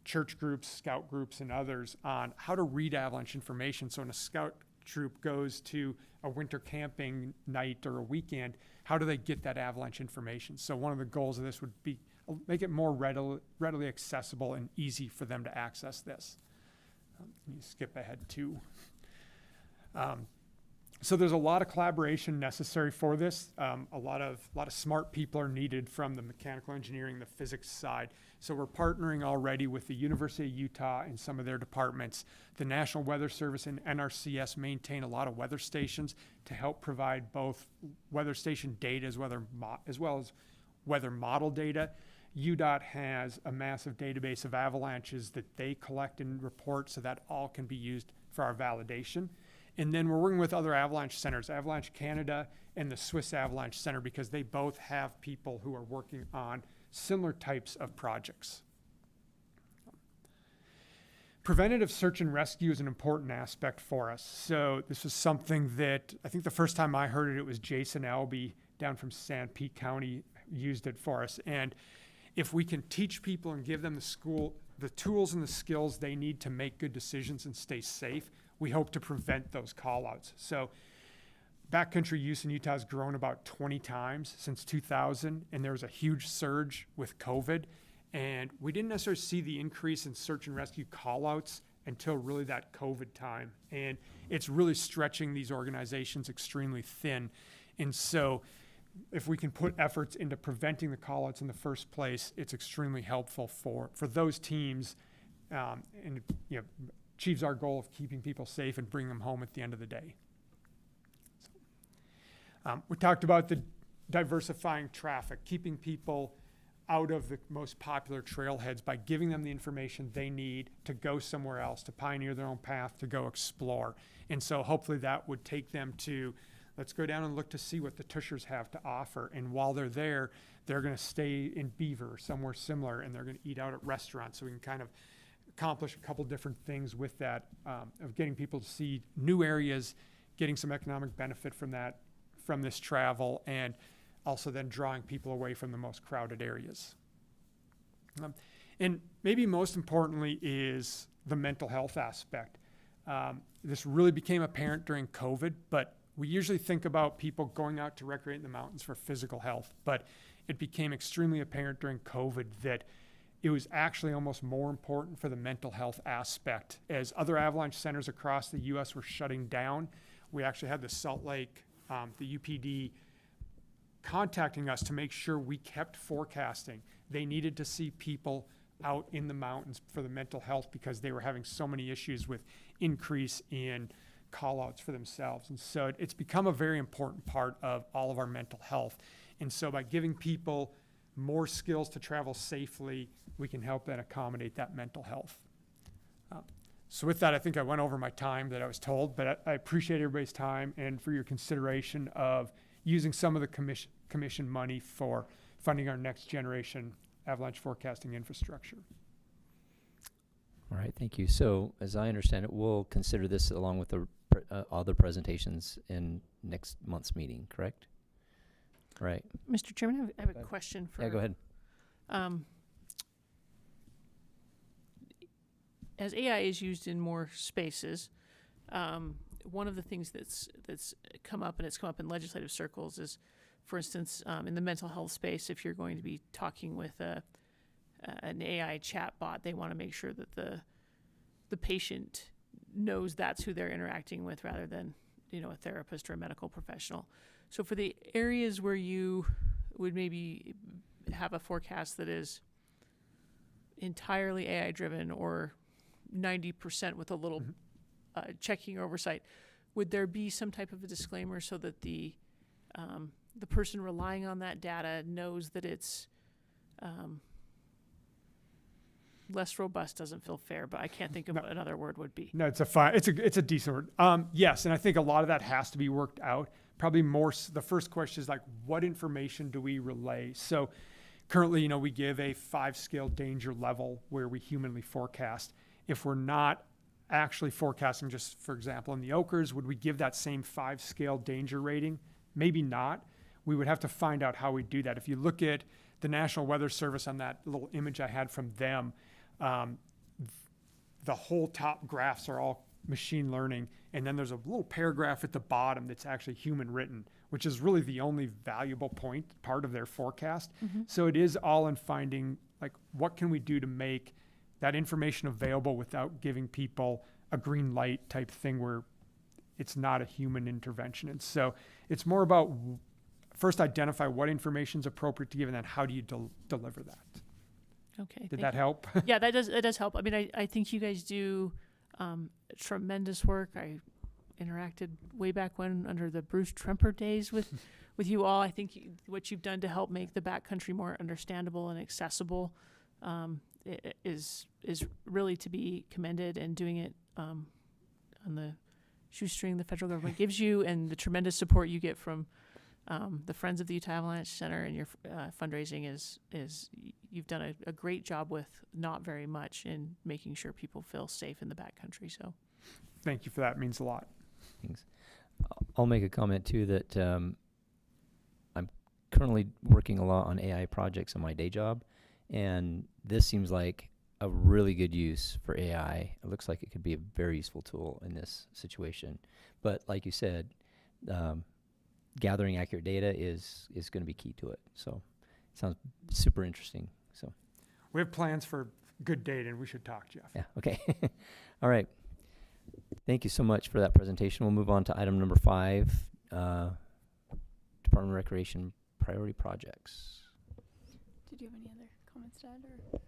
church groups, scout groups, and others on how to read Avalanche information. So when a scout troop goes to a winter camping night or a weekend, how do they get that Avalanche information? So one of the goals of this would be make it more readily accessible and easy for them to access this. You skip ahead too. So there's a lot of collaboration necessary for this. A lot of smart people are needed from the mechanical engineering, the physics side. So we're partnering already with the University of Utah and some of their departments. The National Weather Service and NRCS maintain a lot of weather stations to help provide both weather station data as well as weather model data. UDOT has a massive database of avalanches that they collect and report, so that all can be used for our validation. And then we're working with other avalanche centers, Avalanche Canada and the Swiss Avalanche Center, because they both have people who are working on similar types of projects. Preventative search and rescue is an important aspect for us. So this was something that I think the first time I heard it, it was Jason Albee down from San Pete County used it for us. And if we can teach people and give them the tools and the skills they need to make good decisions and stay safe, we hope to prevent those call-outs. So backcountry use in Utah has grown about 20 times since 2000, and there was a huge surge with COVID. And we didn't necessarily see the increase in search and rescue call-outs until really that COVID time. And it's really stretching these organizations extremely thin. And so if we can put efforts into preventing the call-outs in the first place, it's extremely helpful for those teams, and you know, achieves our goal of keeping people safe and bringing them home at the end of the day. We talked about the diversifying traffic, keeping people out of the most popular trailheads by giving them the information they need to go somewhere else, to pioneer their own path, to go explore. And so hopefully that would take them to, let's go down and look to see what the Tushers have to offer. And while they're there, they're going to stay in Beaver or somewhere similar, and they're going to eat out at restaurants. So we can kind of accomplish a couple different things with that, of getting people to see new areas, getting some economic benefit from that, from this travel, and also then drawing people away from the most crowded areas. And maybe most importantly is the mental health aspect. This really became apparent during COVID, but we usually think about people going out to recreate in the mountains for physical health, but it became extremely apparent during COVID that it was actually almost more important for the mental health aspect. As other avalanche centers across the U.S. were shutting down, we actually had the Salt Lake, the UPD, contacting us to make sure we kept forecasting. They needed to see people out in the mountains for the mental health because they were having so many issues with increase in call-outs for themselves. And so it's become a very important part of all of our mental health. And so by giving people more skills to travel safely, we can help and accommodate that mental health. So with that, I think I went over my time that I was told, but I appreciate everybody's time and for your consideration of using some of the commission money for funding our next generation avalanche forecasting infrastructure. All right, thank you. So as I understand it, we'll consider this along with the other presentations in next month's meeting, correct? Right. Mr. Chairman, I have a question for. Yeah, go ahead. As AI is used in more spaces, one of the things that's come up, and it's come up in legislative circles, is, for instance, in the mental health space, if you're going to be talking with an AI chat bot, they want to make sure that the patient knows that's who they're interacting with rather than, a therapist or a medical professional. So for the areas where you would maybe have a forecast that is entirely AI driven or 90% with a little checking or oversight, would there be some type of a disclaimer so that the person relying on that data knows that it's less robust? Doesn't feel fair, but I can't think of what another word would be. No, it's a decent word. Yes, and I think a lot of that has to be worked out. Probably more, the first question is like, what information do we relay? So currently, we give a 5-scale danger level where we humanly forecast. If we're not actually forecasting, just for example, in the Ochres, would we give that same 5-scale danger rating? Maybe not. We would have to find out how we do that. If you look at the National Weather Service on that little image I had from them, the whole top graphs are all machine learning, and then there's a little paragraph at the bottom that's actually human written, which is really the only valuable part of their forecast. So it is all in finding, like, what can we do to make that information available without giving people a green light type thing where it's not a human intervention. And so it's more about first identify what information is appropriate to give, and then how do you deliver that. Okay. Did that help? Yeah, that does help. I mean, I think you guys do tremendous work. I interacted way back when under the Bruce Tremper days with you all. I think what you've done to help make the backcountry more understandable and accessible is really to be commended, and doing it on the shoestring the federal government gives you, and the tremendous support you get from the Friends of the Utah Avalanche Center, and your fundraising is you've done a great job with not very much in making sure people feel safe in the backcountry. So thank you for that. It means a lot. Thanks. I'll make a comment too that I'm currently working a lot on AI projects on my day job, and this seems like a really good use for AI. It looks like it could be a very useful tool in this situation. But like you said, gathering accurate data is going to be key to it. So it sounds super interesting. So we have plans for good data, and we should talk, Jeff. yeah, okay. All right. Thank you so much for that presentation. We'll move on to item number 5, Department of Recreation priority projects. Did you have any other comments to add? Or?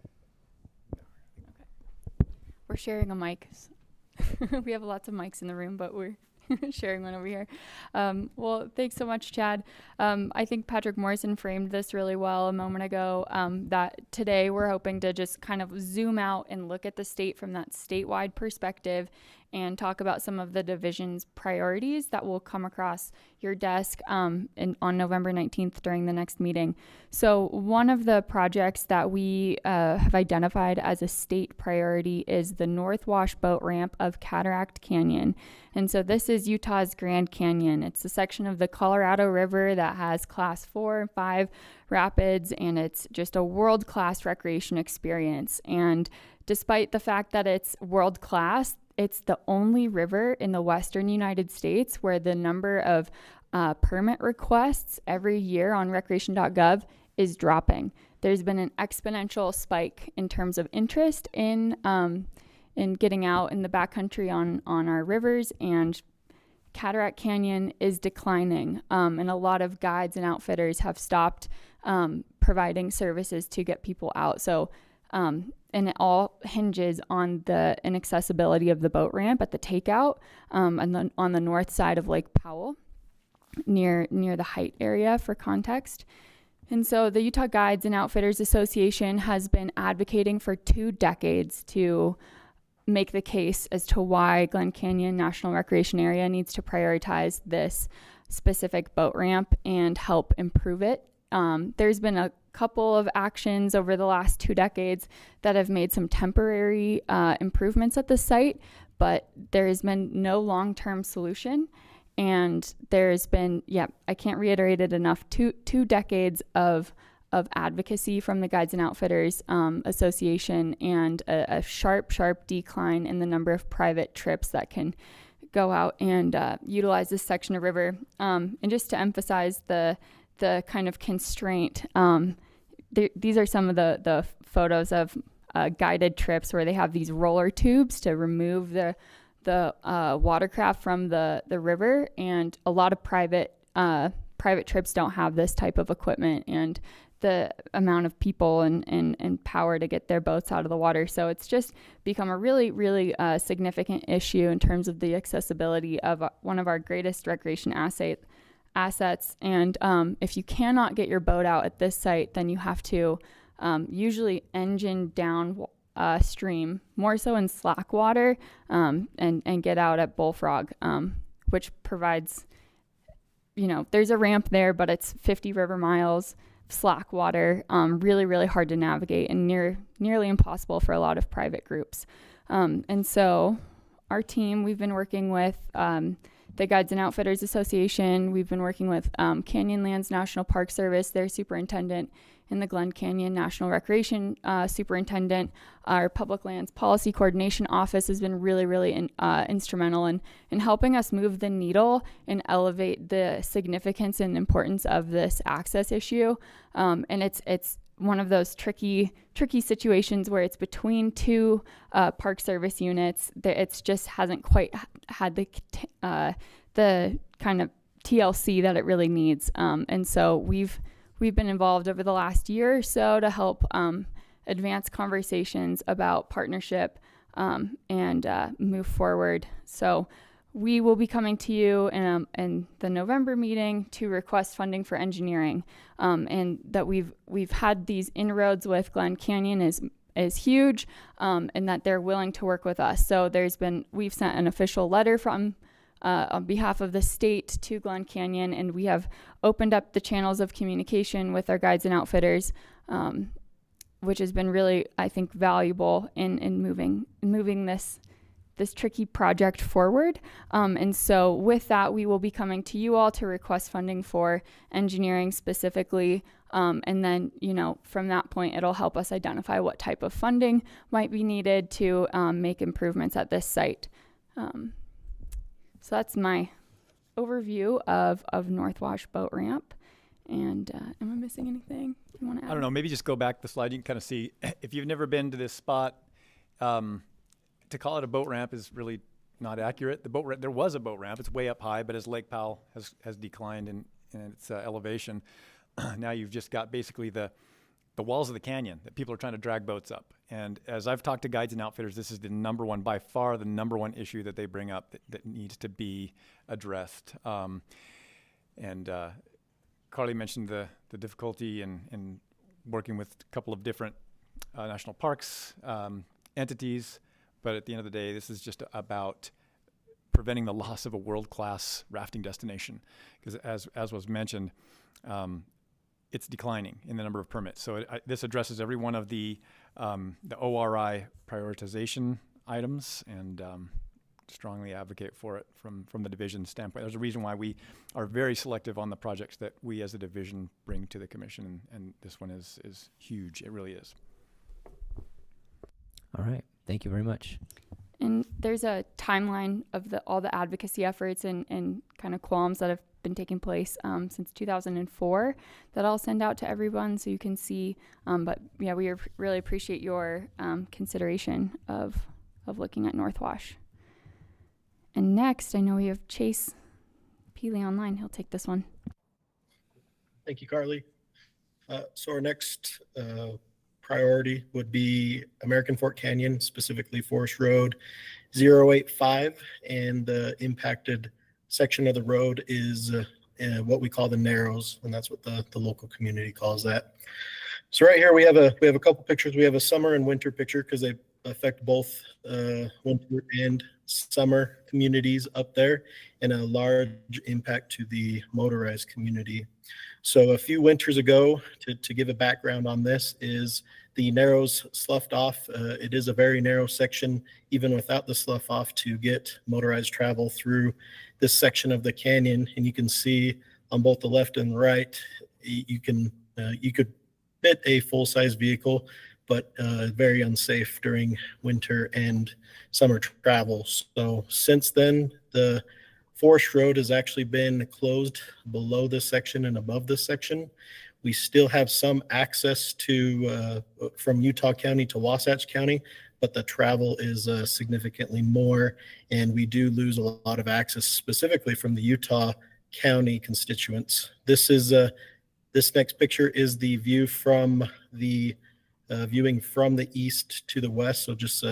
Okay. We're sharing a mic. We have lots of mics in the room, but we're sharing one over here. Well, thanks so much, Chad. I think Patrick Morrison framed this really well a moment ago, that today we're hoping to just kind of zoom out and look at the state from that statewide perspective and talk about some of the division's priorities that will come across your desk on November 19th during the next meeting. So one of the projects that we have identified as a state priority is the North Wash Boat Ramp of Cataract Canyon. And so this is Utah's Grand Canyon. It's a section of the Colorado River that has class 4 and 5 rapids, and it's just a world-class recreation experience. And despite the fact that it's world-class, it's the only river in the western United States where the number of permit requests every year on recreation.gov is dropping. There's been an exponential spike in terms of interest in getting out in the backcountry on our rivers, and Cataract Canyon is declining. And a lot of guides and outfitters have stopped providing services to get people out. So, and it all hinges on the inaccessibility of the boat ramp at the takeout and on the north side of Lake Powell, near the Height area, for context. And so the Utah Guides and Outfitters Association has been advocating for 2 decades to make the case as to why Glen Canyon National Recreation Area needs to prioritize this specific boat ramp and help improve it. There's been a couple of actions over the last 2 decades that have made some temporary improvements at the site, but there has been no long-term solution. And there's been, I can't reiterate it enough, two decades of advocacy from the Guides and Outfitters Association, and a sharp decline in the number of private trips that can go out and utilize this section of river. And just to emphasize the kind of constraint, these are some of the photos of guided trips where they have these roller tubes to remove the watercraft from the river, and a lot of private trips don't have this type of equipment and the amount of people and power to get their boats out of the water. So it's just become a really, really significant issue in terms of the accessibility of one of our greatest recreation assets. And if you cannot get your boat out at this site, then you have to usually engine down stream, more so in slack water, and get out at Bullfrog, which provides, there's a ramp there, but it's 50 river miles, slack water, really, really hard to navigate and nearly impossible for a lot of private groups. And so our team, we've been working with the Guides and Outfitters Association. We've been working with Canyonlands National Park Service, their superintendent, and the Glen Canyon National Recreation superintendent. Our Public Lands Policy Coordination Office has been really, really instrumental in helping us move the needle and elevate the significance and importance of this access issue. And it's one of those tricky situations where it's between two Park Service units. It's just hasn't quite had the kind of TLC that it really needs. And so we've been involved over the last year or so to help advance conversations about partnership and move forward. So we will be coming to you in the November meeting to request funding for engineering, and that we've had these inroads with Glen Canyon is huge, and that they're willing to work with us. So we've sent an official letter from on behalf of the state to Glen Canyon, and we have opened up the channels of communication with our guides and outfitters, which has been really, I think, valuable in moving this tricky project forward. And so with that, we will be coming to you all to request funding for engineering specifically. And then, from that point, it'll help us identify what type of funding might be needed to make improvements at this site. So that's my overview of North Wash Boat Ramp. And am I missing anything you want to add? I don't know. Maybe just go back the slide. You can kind of see, if you've never been to this spot, to call it a boat ramp is really not accurate. There was a boat ramp. It's way up high, but as Lake Powell has declined in its elevation, now you've just got basically the walls of the canyon that people are trying to drag boats up. And as I've talked to guides and outfitters, this is by far the number one issue that they bring up that needs to be addressed. And Carly mentioned the difficulty in working with a couple of different national parks entities. But at the end of the day, this is just about preventing the loss of a world-class rafting destination. Because as was mentioned, it's declining in the number of permits. So this addresses every one of the ORI prioritization items, and strongly advocate for it from the division standpoint. There's a reason why we are very selective on the projects that we as a division bring to the commission, and this one is huge. It really is. All right. Thank you very much. And there's a timeline of all the advocacy efforts and kind of qualms that have been taking place since 2004 that I'll send out to everyone so you can see. But yeah, we really appreciate your consideration of looking at North Wash. And next, I know we have Chase Pili online. He'll take this one. Thank you, Carly. So our next priority would be American Fork Canyon, specifically Forest Road 085, and the impacted section of the road is what we call the Narrows, and that's what the local community calls that. So right here we have a couple pictures. We have a summer and winter picture because they affect both winter and summer communities up there, and a large impact to the motorized community. So a few winters ago, to give a background on this, is the Narrows sloughed off. It is a very narrow section, even without the slough off, to get motorized travel through this section of the canyon. And you can see on both the left and the right, you could fit a full-size vehicle, but very unsafe during winter and summer travel. So since then, the Forest Road has actually been closed below this section and above this section. We still have some access to from Utah County to Wasatch County, but the travel is significantly more, and we do lose a lot of access specifically from the Utah County constituents. This next picture is the view from the viewing from the east to the west. So just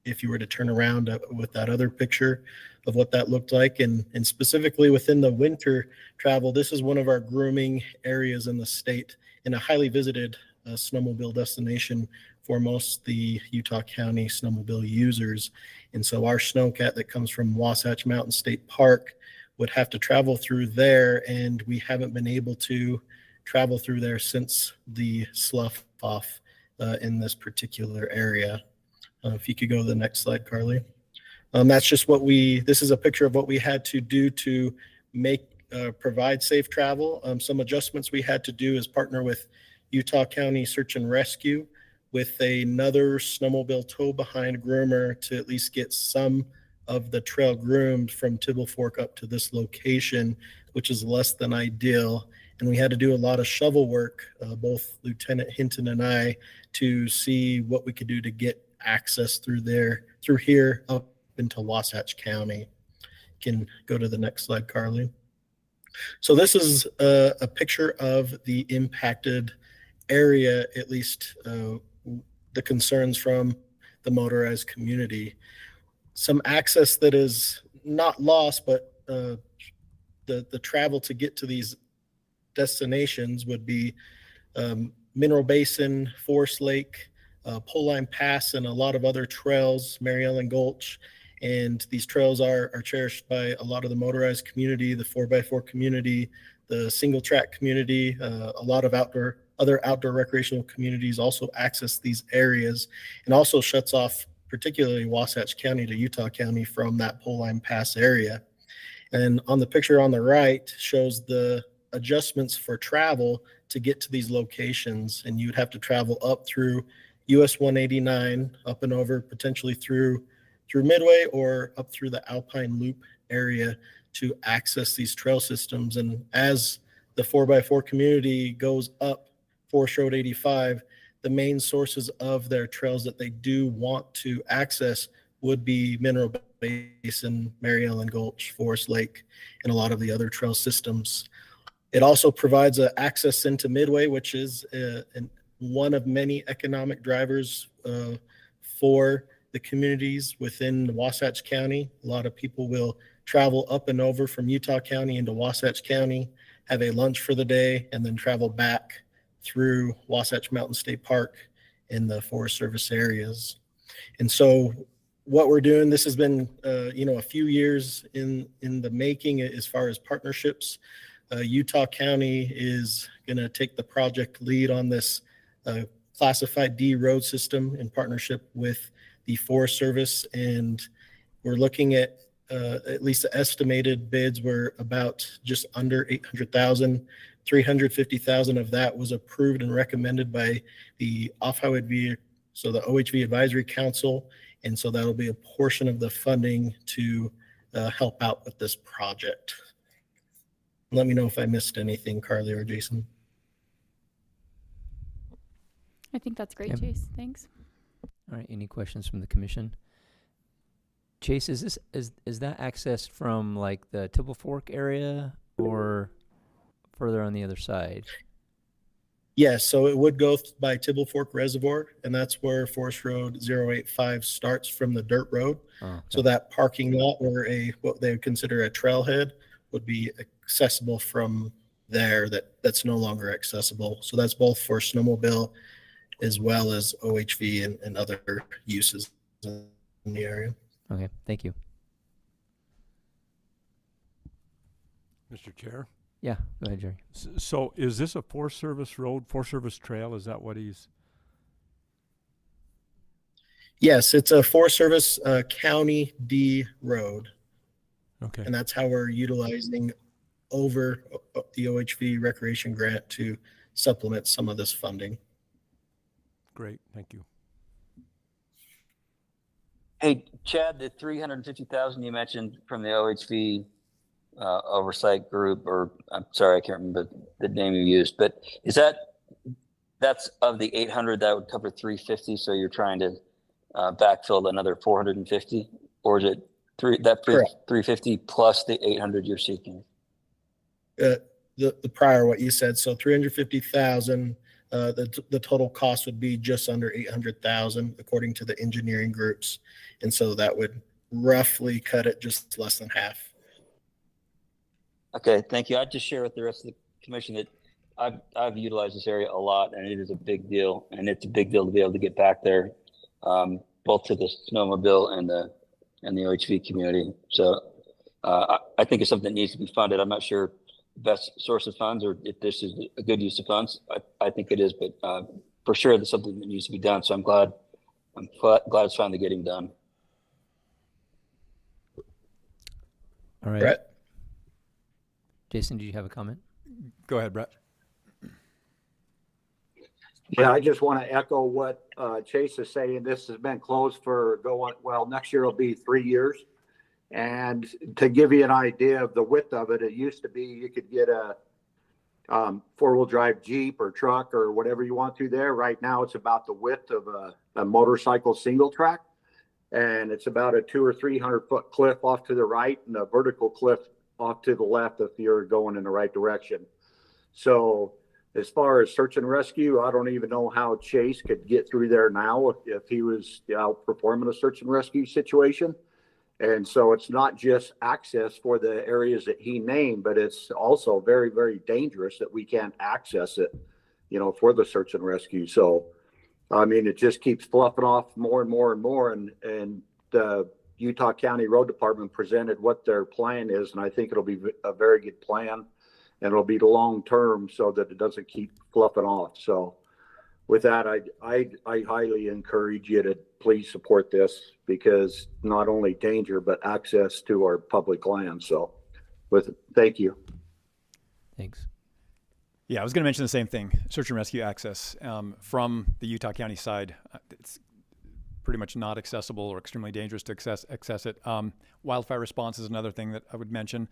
if you were to turn around with that other picture of what that looked like, and specifically within the winter travel, this is one of our grooming areas in the state and a highly visited snowmobile destination for most the Utah County snowmobile users. And so our snowcat that comes from Wasatch Mountain State Park would have to travel through there, and we haven't been able to travel through there since the slough off in this particular area. If you could go to the next slide, Carly. That's just this is a picture of what we had to do to provide safe travel. Some adjustments we had to do is partner with Utah County Search and Rescue with another snowmobile tow behind groomer to at least get some of the trail groomed from Tibble Fork up to this location, which is less than ideal. And we had to do a lot of shovel work, both Lieutenant Hinton and I, to see what we could do to get access through here up into Wasatch County. You can go to the next slide, Carly. So this is a picture of the impacted area, at least the concerns from the motorized community. Some access that is not lost, but the travel to get to these destinations would be Mineral Basin, Forest Lake, Pole Line Pass, and a lot of other trails, Mary Ellen Gulch. And these trails are cherished by a lot of the motorized community, the 4x4 community, the single track community, a lot of other outdoor recreational communities also access these areas, and also shuts off particularly Wasatch County to Utah County from that Pole Line Pass area. And on the picture on the right shows the adjustments for travel to get to these locations, and you'd have to travel up through US 189, up and over potentially through Midway or up through the Alpine Loop area to access these trail systems. And as the 4x4 community goes up Forest Road 85, the main sources of their trails that they do want to access would be Mineral Basin, Mary Ellen Gulch, Forest Lake, and a lot of the other trail systems. It also provides access into Midway, which is one of many economic drivers for the communities within Wasatch County. A lot of people will travel up and over from Utah County into Wasatch County, have a lunch for the day, and then travel back through Wasatch Mountain State Park in the Forest Service areas. And so what we're doing, this has been a few years in the making as far as partnerships. Utah County is going to take the project lead on this classified D road system in partnership with the Forest Service, and we're looking at least the estimated bids were about just under 800,000. 350,000 of that was approved and recommended by the off-highway vehicle, so the OHV Advisory Council, and so that'll be a portion of the funding to help out with this project. Let me know if I missed anything, Carly or Jason. I think that's great, Yep. Chase. Thanks. All right, any questions from the commission? Chase, is that access from like the Tibble Fork area or further on the other side? Yes, so it would go by Tibble Fork Reservoir, and that's where Forest Road 085 starts from the dirt road. Oh, okay. So that parking lot or what they would consider a trailhead would be accessible from there. That's no longer accessible. So that's both for snowmobile as well as OHV and other uses in the area. Okay, thank you. Mr. Chair? Yeah, go ahead, Jerry. So is this a Forest Service road, Forest Service trail? Is that what he's? Yes, it's a Forest Service County D road. Okay. And that's how we're utilizing over the OHV recreation grant to supplement some of this funding. Great, thank you. Hey, Chad, the 350,000 you mentioned from the OHV oversight group, or I'm sorry, I can't remember the name you used, but is that's of the 800 that would cover 350? So you're trying to backfill another 450, or is it Correct. 350 plus the 800 you're seeking? The prior, what you said, so 350,000, the total cost would be just under 800,000 according to the engineering groups. And so that would roughly cut it just less than half. Okay, thank you. I'd just share with the rest of the commission that I've utilized this area a lot, and it is a big deal, and it's a big deal to be able to get back there, both to the snowmobile and the OHV community. So I think it's something that needs to be funded. I'm not sure best source of funds or if this is a good use of funds. I think it is, but for sure there's something that needs to be done. So I'm glad it's finally getting done. All right. Brett? Jason, do you have a comment? Go ahead, Brett. Yeah, I just want to echo what Chase is saying. This has been closed for next year will be 3 years. And to give you an idea of the width of it, it used to be you could get a four-wheel drive Jeep or truck or whatever you want through there. Right now, it's about the width of a motorcycle single track. And it's about a 200 or 300 foot cliff off to the right and a vertical cliff off to the left if you're going in the right direction. So as far as search and rescue, I don't even know how Chase could get through there now if he was out performing a search and rescue situation. And so it's not just access for the areas that he named, but it's also very, very dangerous that we can't access it, for the search and rescue. So, I mean, it just keeps fluffing off more and more and more. And the Utah County Road Department presented what their plan is. And I think it'll be a very good plan, and it'll be long term so that it doesn't keep fluffing off. So with that, I highly encourage you to please support this, because not only danger, but access to our public land. So thank you. Thanks. Yeah, I was going to mention the same thing. Search and rescue access from the Utah County side. It's pretty much not accessible or extremely dangerous to access it. Wildfire response is another thing that I would mention.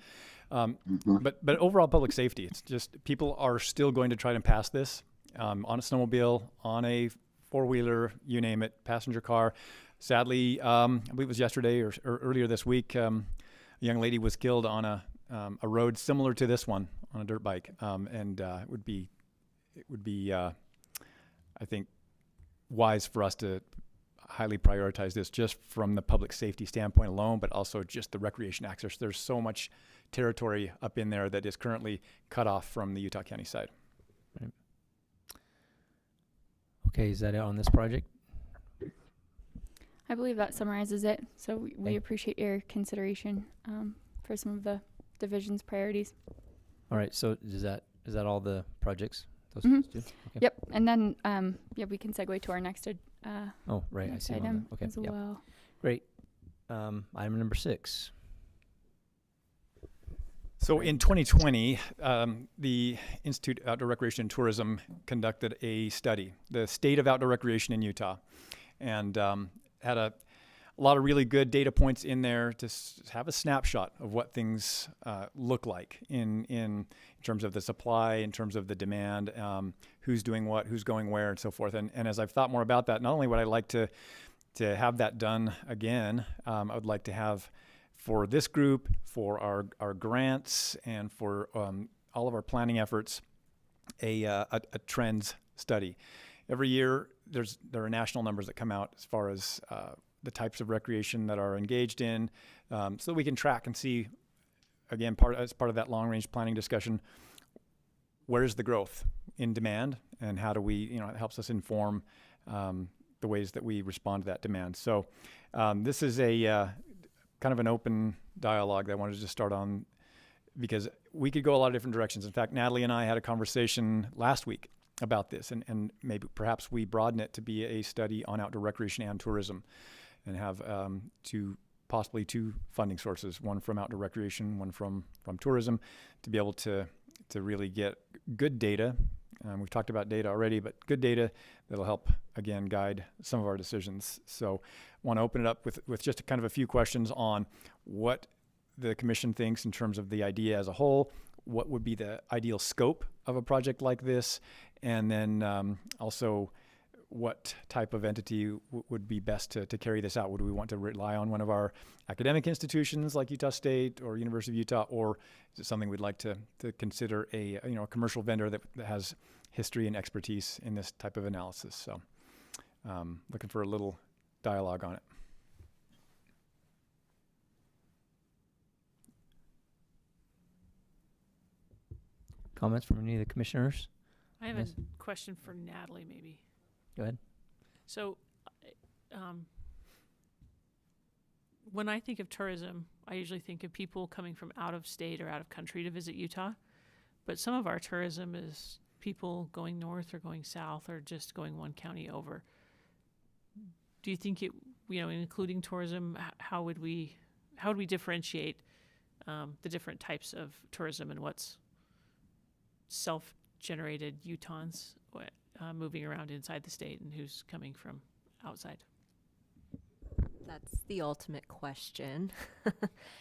But overall public safety, it's just people are still going to try to pass this on a snowmobile, on a four-wheeler, you name it, passenger car. Sadly, I believe it was yesterday or earlier this week, a young lady was killed on a road similar to this one on a dirt bike. And it would be, I think, wise for us to highly prioritize this just from the public safety standpoint alone, but also just the recreation access. There's so much territory up in there that is currently cut off from the Utah County side. Right. Okay, is that it on this project? I believe that summarizes it. So we appreciate your consideration for some of the division's priorities. All right, so is that all the projects? Those Mhm. two? Okay. Yep, and then we can segue to our next Oh, right, I next see. item Okay, as yep. well. Great. Item number 6. So in 2020, the Institute of Outdoor Recreation and Tourism conducted a study, the state of outdoor recreation in Utah, and had a lot of really good data points in there to have a snapshot of what things look like in terms of the supply, in terms of the demand, who's doing what, who's going where, and so forth. And as I've thought more about that, not only would I like to have that done again, I would like to have for this group, for our grants, and for all of our planning efforts, a trends study. Every year, there are national numbers that come out as far as the types of recreation that are engaged in, so we can track and see, again, as part of that long-range planning discussion, where is the growth in demand, and how do we, it helps us inform the ways that we respond to that demand. So this is a kind of an open dialogue that I wanted to just start on, because we could go a lot of different directions. In fact, Natalie and I had a conversation last week about this, and maybe perhaps we broaden it to be a study on outdoor recreation and tourism, and have possibly two funding sources, one from outdoor recreation, one from tourism, to be able to really get good data. We've talked about data already, but good data that'll help, again, guide some of our decisions. So want to open it up with just kind of a few questions on what the commission thinks in terms of the idea as a whole, what would be the ideal scope of a project like this, and then also what type of entity would be best to carry this out. Would we want to rely on one of our academic institutions like Utah State or University of Utah, or is it something we'd like to consider a commercial vendor that has history and expertise in this type of analysis? So looking for a little dialogue on it. Comments from any of the commissioners? I have Yes. a question for Natalie, maybe. Go ahead. So, when I think of tourism, I usually think of people coming from out of state or out of country to visit Utah. But some of our tourism is people going north or going south or just going one county over. Do you think including tourism, how would we differentiate the different types of tourism and what's self-generated Utahns moving around inside the state and who's coming from outside? That's the ultimate question.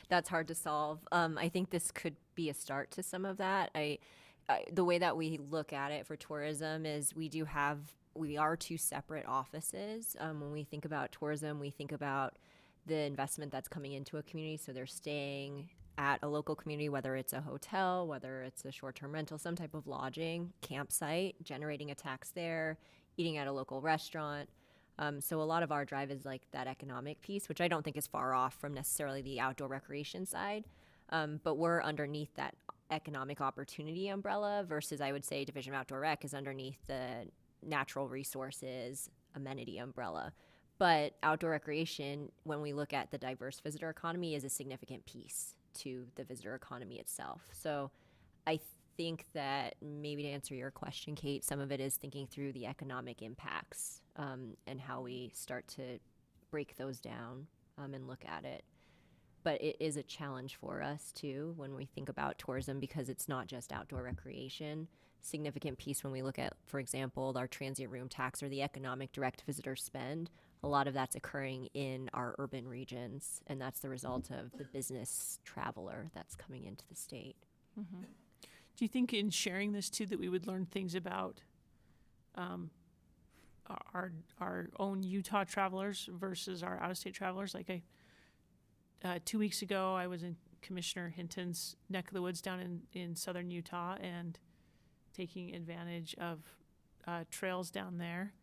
That's hard to solve. I think this could be a start to some of that. The way that we look at it for tourism is we are two separate offices. When we think about tourism, we think about the investment that's coming into a community. So they're staying at a local community, whether it's a hotel, whether it's a short-term rental, some type of lodging, campsite, generating a tax there, eating at a local restaurant. So a lot of our drive is like that economic piece, which I don't think is far off from necessarily the outdoor recreation side. But we're underneath that economic opportunity umbrella versus I would say Division of Outdoor Rec is underneath the natural resources amenity umbrella. But outdoor recreation, when we look at the diverse visitor economy, is a significant piece to the visitor economy itself. So I think that maybe to answer your question, Kate, some of it is thinking through the economic impacts and how we start to break those down and look at it. But it is a challenge for us too when we think about tourism because it's not just outdoor recreation. Significant piece when we look at, for example, our transient room tax or the economic direct visitor spend, a lot of that's occurring in our urban regions, and that's the result of the business traveler that's coming into the state. Mm-hmm. Do you think in sharing this too that we would learn things about our own Utah travelers versus our out-of-state travelers? Like 2 weeks ago, I was in Commissioner Hinton's neck of the woods down in southern Utah and taking advantage of trails down there.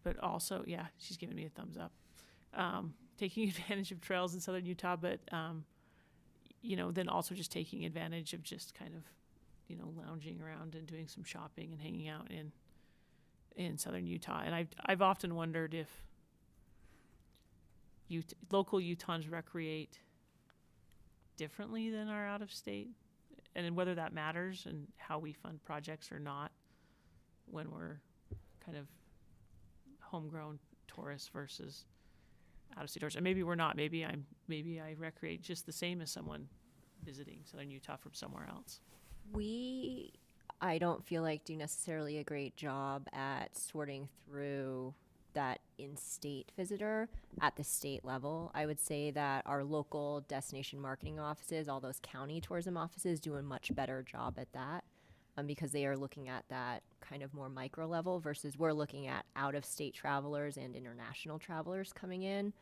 But also, yeah, she's giving me a thumbs up. Taking advantage of trails in southern Utah, but then also just taking advantage of just kind of, lounging around and doing some shopping and hanging out in southern Utah. And I've often wondered if local Utahns recreate differently than our out of state, and whether that matters and how we fund projects or not when we're kind of homegrown tourists versus out-of-state tourists. And maybe we're not. Maybe I recreate just the same as someone visiting southern Utah from somewhere else. I don't feel like do necessarily a great job at sorting through that in-state visitor at the state level. I would say that our local destination marketing offices, all those county tourism offices, do a much better job at that. Because they are looking at that kind of more micro level versus we're looking at out-of-state travelers and international travelers coming in.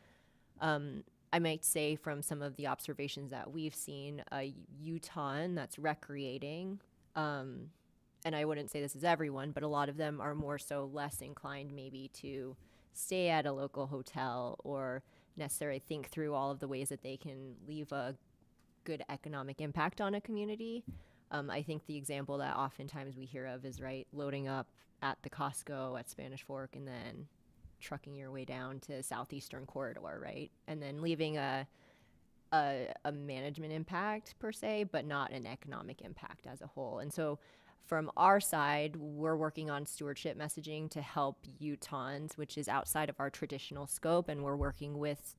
I might say from some of the observations that we've seen, a Utahn that's recreating, and I wouldn't say this is everyone, but a lot of them are more so less inclined maybe to stay at a local hotel or necessarily think through all of the ways that they can leave a good economic impact on a community. I think the example that oftentimes we hear of is, loading up at the Costco at Spanish Fork and then trucking your way down to Southeastern Corridor, right? And then leaving a management impact per se, but not an economic impact as a whole. And so from our side, we're working on stewardship messaging to help Utahns, which is outside of our traditional scope. And we're working with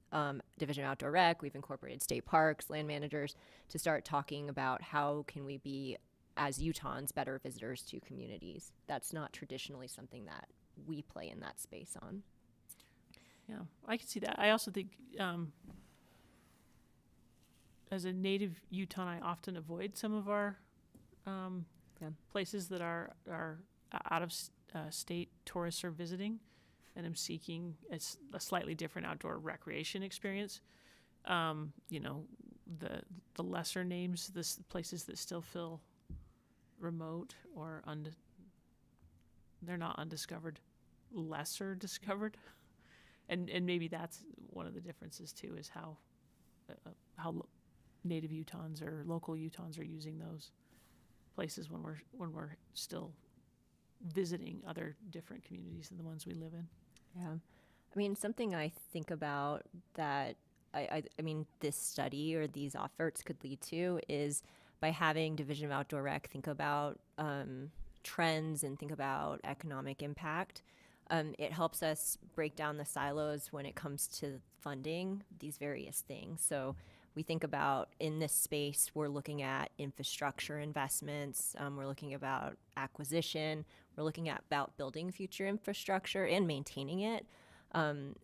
Division of Outdoor Rec. We've incorporated state parks, land managers to start talking about how can we be, as Utahns, better visitors to communities. That's not traditionally something that we play in that space on. Yeah, I can see that. I also think as a native Utahn, I often avoid some of our places that are out state tourists are visiting, and am seeking a slightly different outdoor recreation experience. You know, the lesser names, places that still feel remote or they're not undiscovered, lesser discovered, and maybe that's one of the differences too, is how native Utahns or local Utahns are using those places when we're still visiting other different communities than the ones we live in. Yeah. I mean, something I think about that I mean, this study or these efforts could lead to is by having Division of Outdoor Rec think about trends and think about economic impact. It helps us break down the silos when it comes to funding these various things. So we think about in this space, we're looking at infrastructure investments, we're looking about acquisition, we're looking at about building future infrastructure and maintaining it.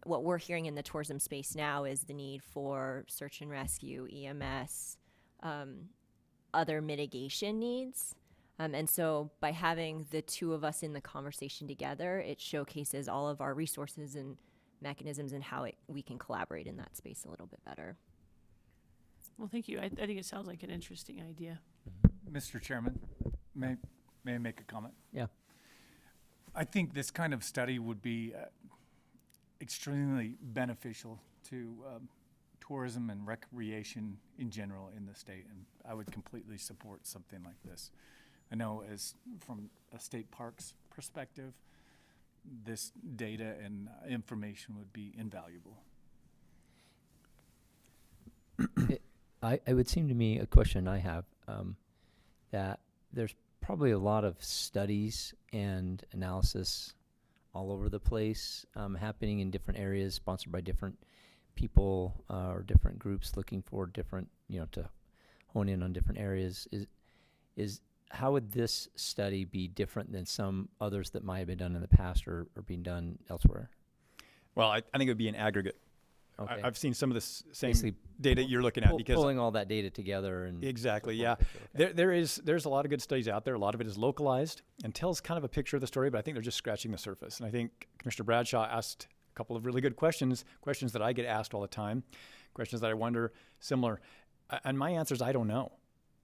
What we're hearing in the tourism space now is the need for search and rescue, EMS, other mitigation needs. And so by having the two of us in the conversation together, it showcases all of our resources and mechanisms and how we can collaborate in that space a little bit better. Well, thank you. I think it sounds like an interesting idea. Mr. Chairman, may I make a comment? Yeah. I think this kind of study would be extremely beneficial to tourism and recreation in general in the state, and I would completely support something like this. I know as from a state parks perspective, this data and information would be invaluable. It would seem to me, a question I have, that there's probably a lot of studies and analysis all over the place happening in different areas, sponsored by different people or different groups looking for different, to hone in on different areas. How would this study be different than some others that might have been done in the past or being done elsewhere? Well, I think it would be an aggregate. Okay. I've seen some of the same Basically data you're looking at because pulling all that data together and exactly, so yeah. forth. Okay. There's a lot of good studies out there. A lot of it is localized and tells kind of a picture of the story, but I think they're just scratching the surface. And I think Commissioner Bradshaw asked a couple of really good questions that I get asked all the time, questions that I wonder similar. And my answer is I don't know.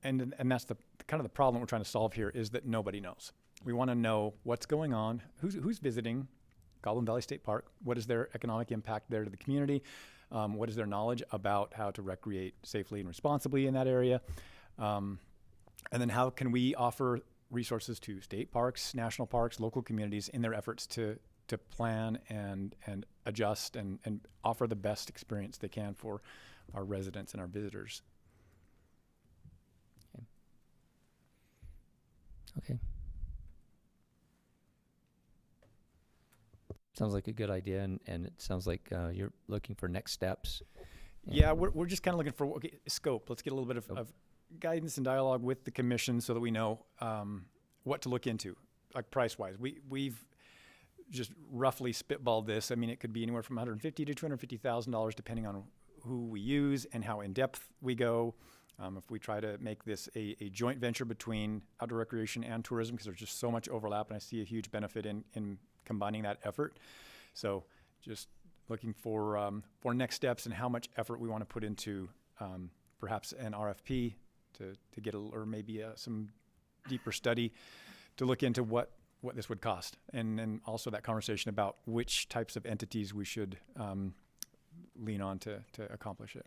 And that's the kind of the problem we're trying to solve here is that nobody knows. We want to know what's going on, who's visiting Goblin Valley State Park, what is their economic impact there to the community, what is their knowledge about how to recreate safely and responsibly in that area, and then how can we offer resources to state parks, national parks, local communities in their efforts to plan and adjust and offer the best experience they can for our residents and our visitors. Okay. Sounds like a good idea, and it sounds like you're looking for next steps. Yeah, we're just kind of looking for scope. Let's get a little bit of guidance and dialogue with the commission so that we know what to look into, like price-wise. We've just roughly spitballed this. I mean, it could be anywhere from $150,000 to $250,000 depending on who we use and how in-depth we go. If we try to make this a joint venture between outdoor recreation and tourism, because there's just so much overlap, and I see a huge benefit in combining that effort. So just looking for next steps and how much effort we want to put into perhaps an RFP to get or maybe some deeper study to look into what this would cost, and then also that conversation about which types of entities we should lean on to accomplish it.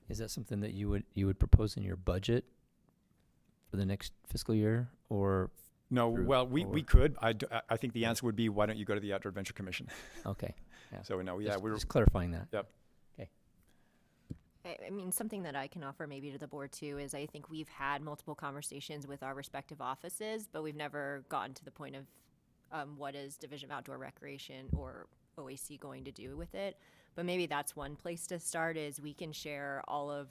Is that something that you would propose in your budget for the next fiscal year, or? No, well, we could. I think the answer would be, why don't you go to the Outdoor Adventure Commission? Okay. Yeah. So no, yeah, we're just clarifying that. Yep. Okay. I mean, something that I can offer maybe to the board too is I think we've had multiple conversations with our respective offices, but we've never gotten to the point of what is Division of Outdoor Recreation or OAC going to do with it. But maybe that's one place to start, is we can share all of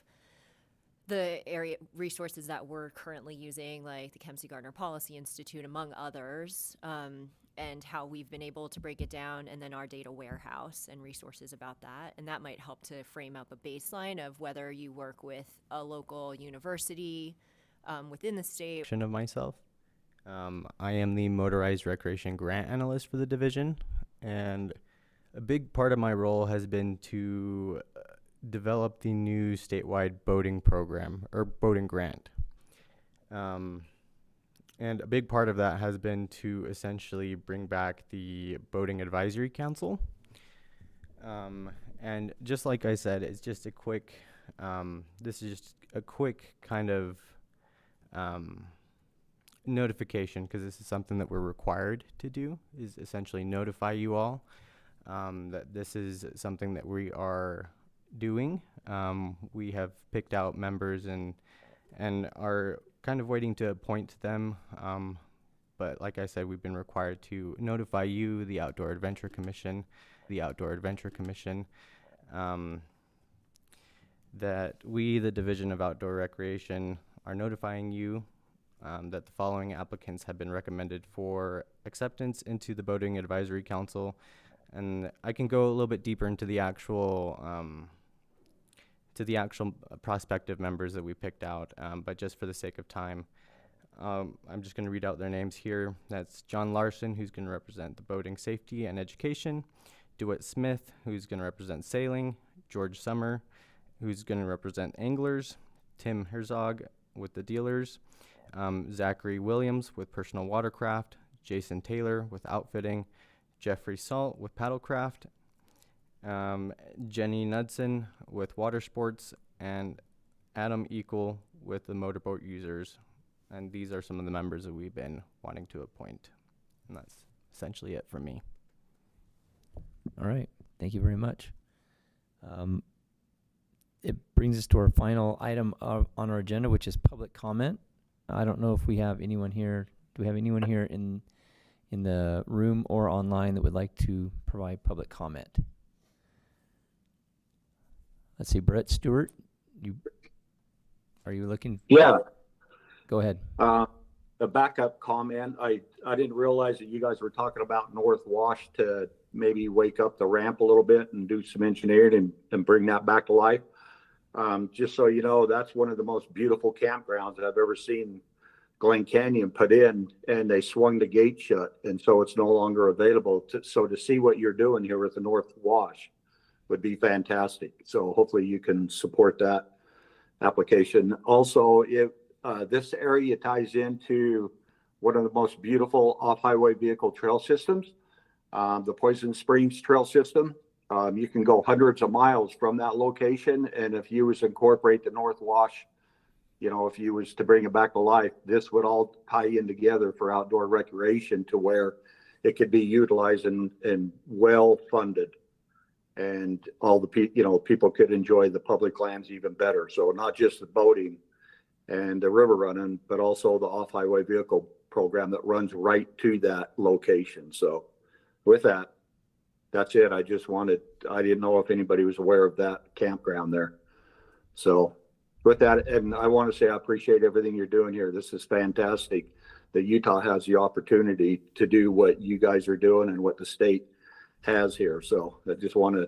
the area resources that we're currently using, like the Kempsey Gardner Policy Institute, among others, and how we've been able to break it down, and then our data warehouse and resources about that. And that might help to frame up a baseline of whether you work with a local university within the state. Of myself, I am the motorized recreation grant analyst for the division, and a big part of my role has been to develop the new statewide boating program or boating grant. And a big part of that has been to essentially bring back the Boating Advisory Council. And just like I said, it's just a quick, this is just a quick kind of notification, because this is something that we're required to do, is essentially notify you all that this is something that we are doing. We have picked out members and are kind of waiting to appoint them. But like I said, we've been required to notify you, the Outdoor Adventure Commission, that we, the Division of Outdoor Recreation, are notifying you that the following applicants have been recommended for acceptance into the Boating Advisory Council. And I can go a little bit deeper into the actual prospective members that we picked out, but just for the sake of time, I'm just going to read out their names here. That's John Larson, who's going to represent the boating safety and education; DeWitt Smith, who's going to represent sailing; George Summer, who's going to represent anglers; Tim Herzog with the dealers; Zachary Williams with personal watercraft; Jason Taylor with outfitting; Jeffrey Salt with paddlecraft; Jenny Knudsen with water sports; and Adam Equal with the motorboat users. And these are some of the members that we've been wanting to appoint. And that's essentially it for me. All right. Thank you very much. It brings us to our final item on our agenda, which is public comment. I don't know if we have anyone here. Do we have anyone here in the room or online that would like to provide public comment? Let's see, Brett Stewart, are you looking? Yeah. Go ahead. The backup comment, I didn't realize that you guys were talking about North Wash to maybe wake up the ramp a little bit and do some engineering and bring that back to life. Just so you know, that's one of the most beautiful campgrounds that I've ever seen Glen Canyon put in, and they swung the gate shut, and so it's no longer available. So to see what you're doing here with the North Wash would be fantastic. So hopefully you can support that application. Also, if this area ties into one of the most beautiful off-highway vehicle trail systems, the Poison Springs Trail System. You can go hundreds of miles from that location, and if you was to incorporate the North Wash, you know, if you was to bring it back to life, this would all tie in together for outdoor recreation to where it could be utilized and well funded, and all the people could enjoy the public lands even better. So not just the boating and the river running, but also the off-highway vehicle program that runs right to that location. So with that, that's it. I didn't know if anybody was aware of that campground there. So with that, and I want to say I appreciate everything you're doing here. This is fantastic that Utah has the opportunity to do what you guys are doing and what the state has here. So I just want to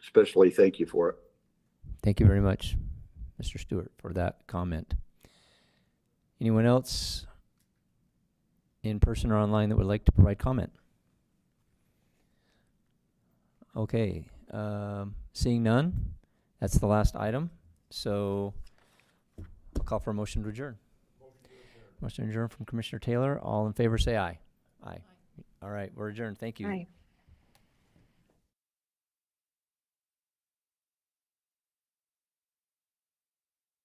especially thank you for it. Thank you very much, Mr. Stewart, for that comment. Anyone else in person or online that would like to provide comment? Okay, seeing none, that's the last item. So I'll call for a motion to adjourn. Motion to adjourn from Commissioner Taylor. All in favor say aye. Aye. All right, we're adjourned. Thank you. Aye.